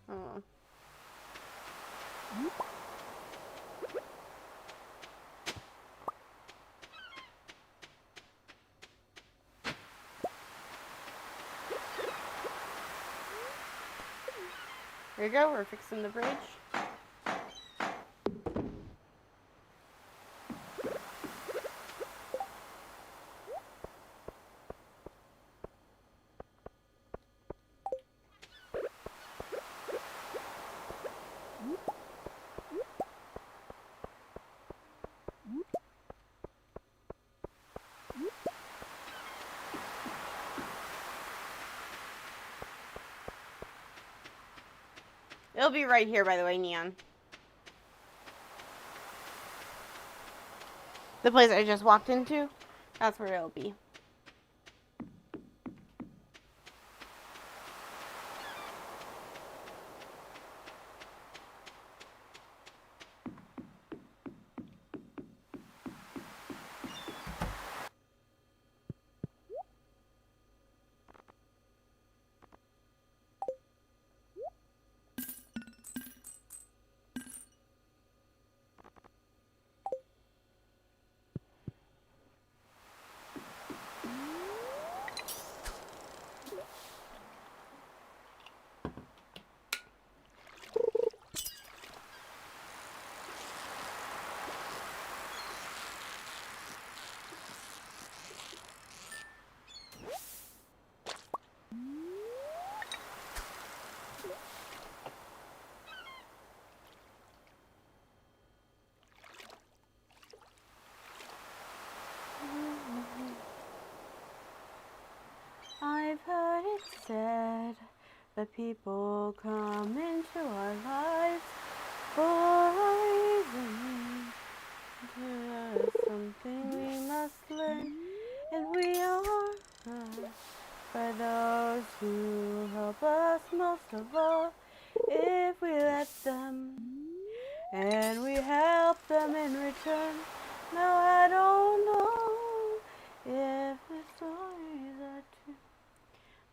Oh. There you go, we're fixing the bridge. It'll be right here, by the way, Neon. The place I just walked into, that's where it'll be. said that people come into our lives for a reason. There's something we must learn, and we are for those who help us most of all, if we let them, and we help them in return. Now I don't know if the stories are true,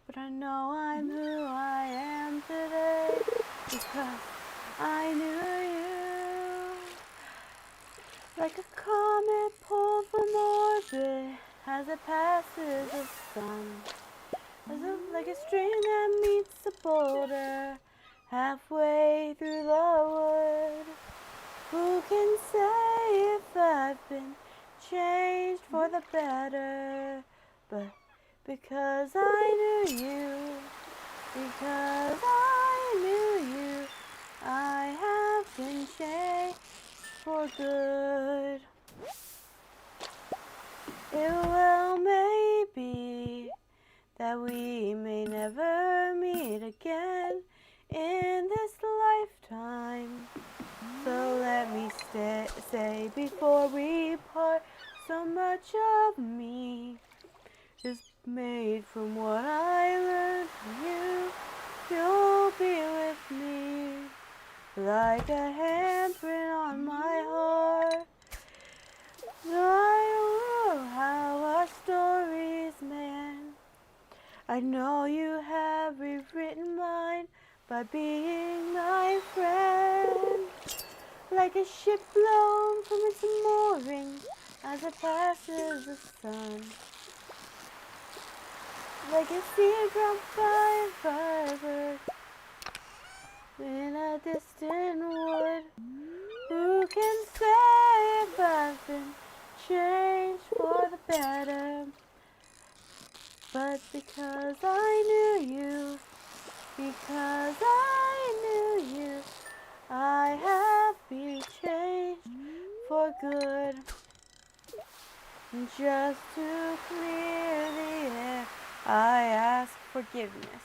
but I know I'm who I am today because I knew you. Like a comet pulled from orbit as it passes the sun, like a stream that meets a boulder halfway through the wood. Who can say if I've been changed for the better? But because I knew you, because I knew you, I have been changed for good. It well may be that we may never meet again in this lifetime. So let me say before we part, so much of me is made from what I learned from you. You'll be with me like a handprint on my heart. I don't know how our stories may end. I know you have rewritten mine by being my friend. Like a ship blown from its moorings as it passes the sun. Like a seed dropped by a firebird in a distant wood. Who can say if I've been changed for the better? But because I knew you, because I knew you, I have been changed for good. Just to clear the air, I ask forgiveness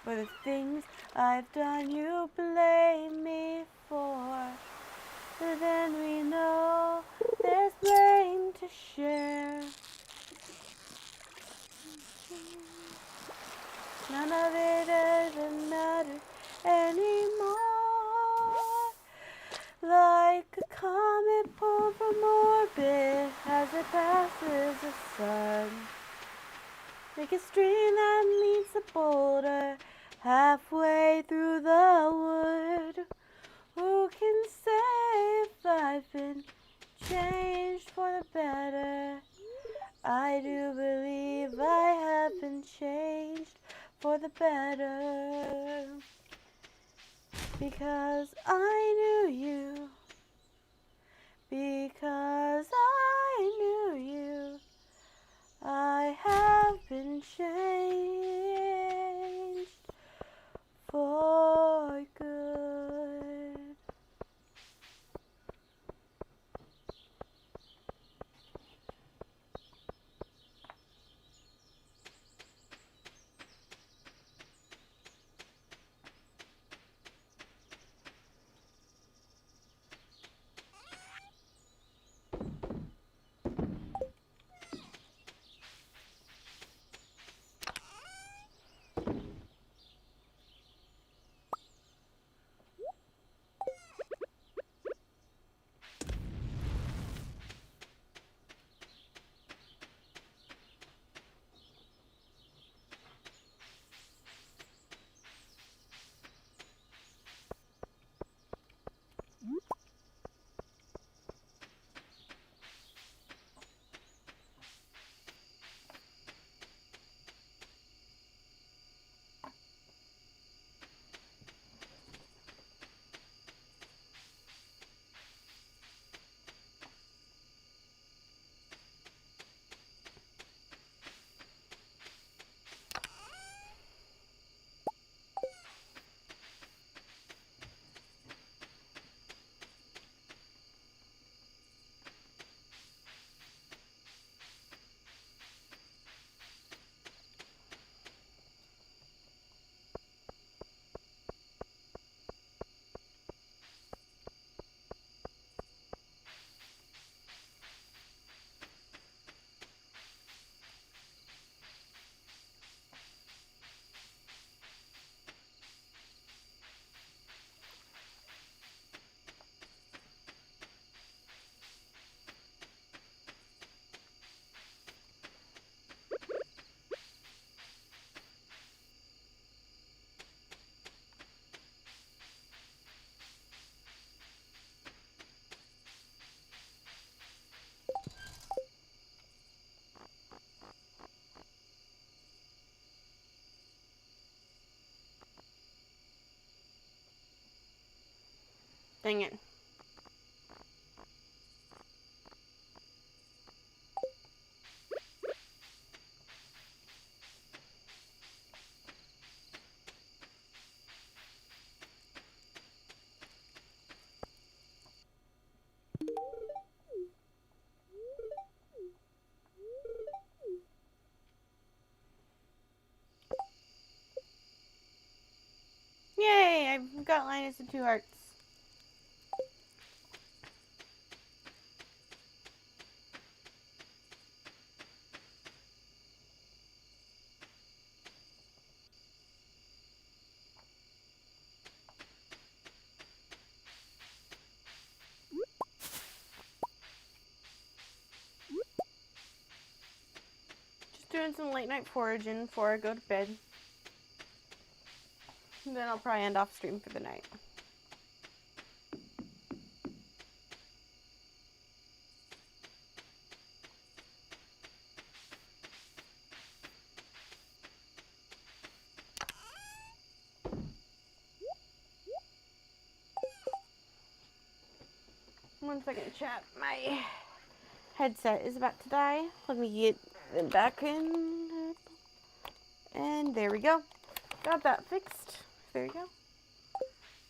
for the things I've done you blame me for. But then we know there's blame to share. None of it doesn't matter anymore. Like a comet pulled from orbit as it passes the sun. Like a stream that meets a boulder halfway through the wood. Who can say if I've been changed for the better? I do believe I have been changed for the better. Because I knew you. Because I knew you. I have been changed for good. Dang it. Yay! I've got Linus and 2 hearts. Just doing some late night foraging before I go to bed. And then I'll probably end off stream for the night. One second, chat. My headset is about to die. Let me get it back in. And there we go. Got that fixed. There you go.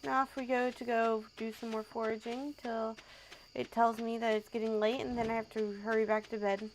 Now off we go to go do some more foraging till it tells me that it's getting late, and then I have to hurry back to bed.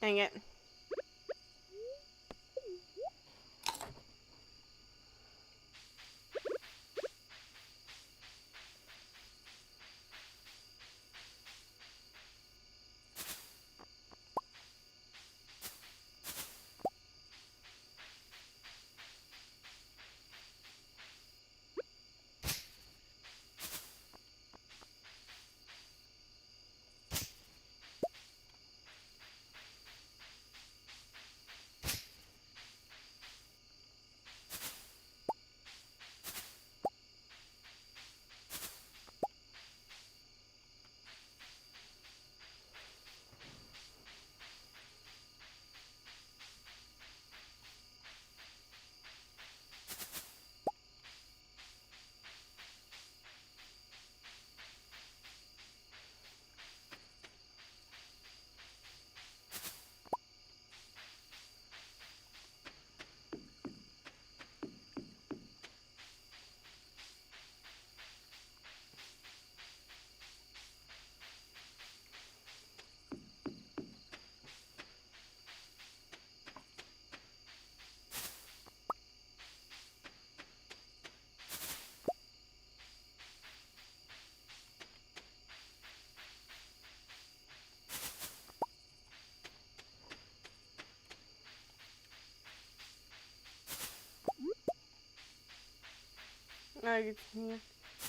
Dang it.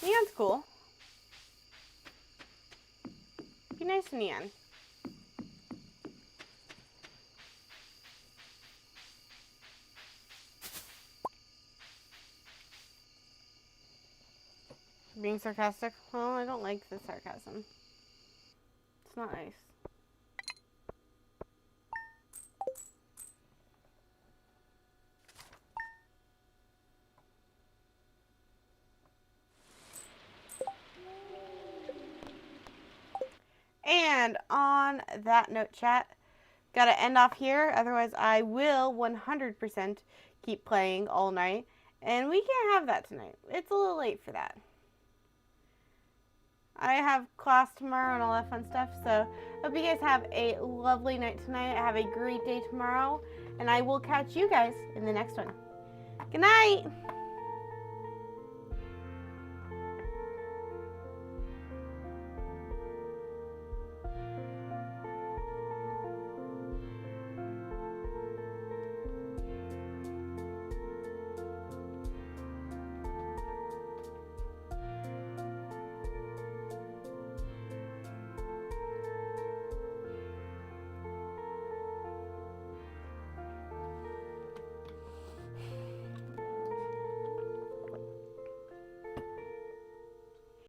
Neon's cool. Be nice to Neon. Being sarcastic? Well, I don't like the sarcasm. It's not nice. And on that note, chat, gotta end off here. Otherwise, I will 100% keep playing all night. And we can't have that tonight. It's a little late for that. I have class tomorrow and all that fun stuff. So, hope you guys have a lovely night tonight. Have a great day tomorrow. And I will catch you guys in the next one. Good night!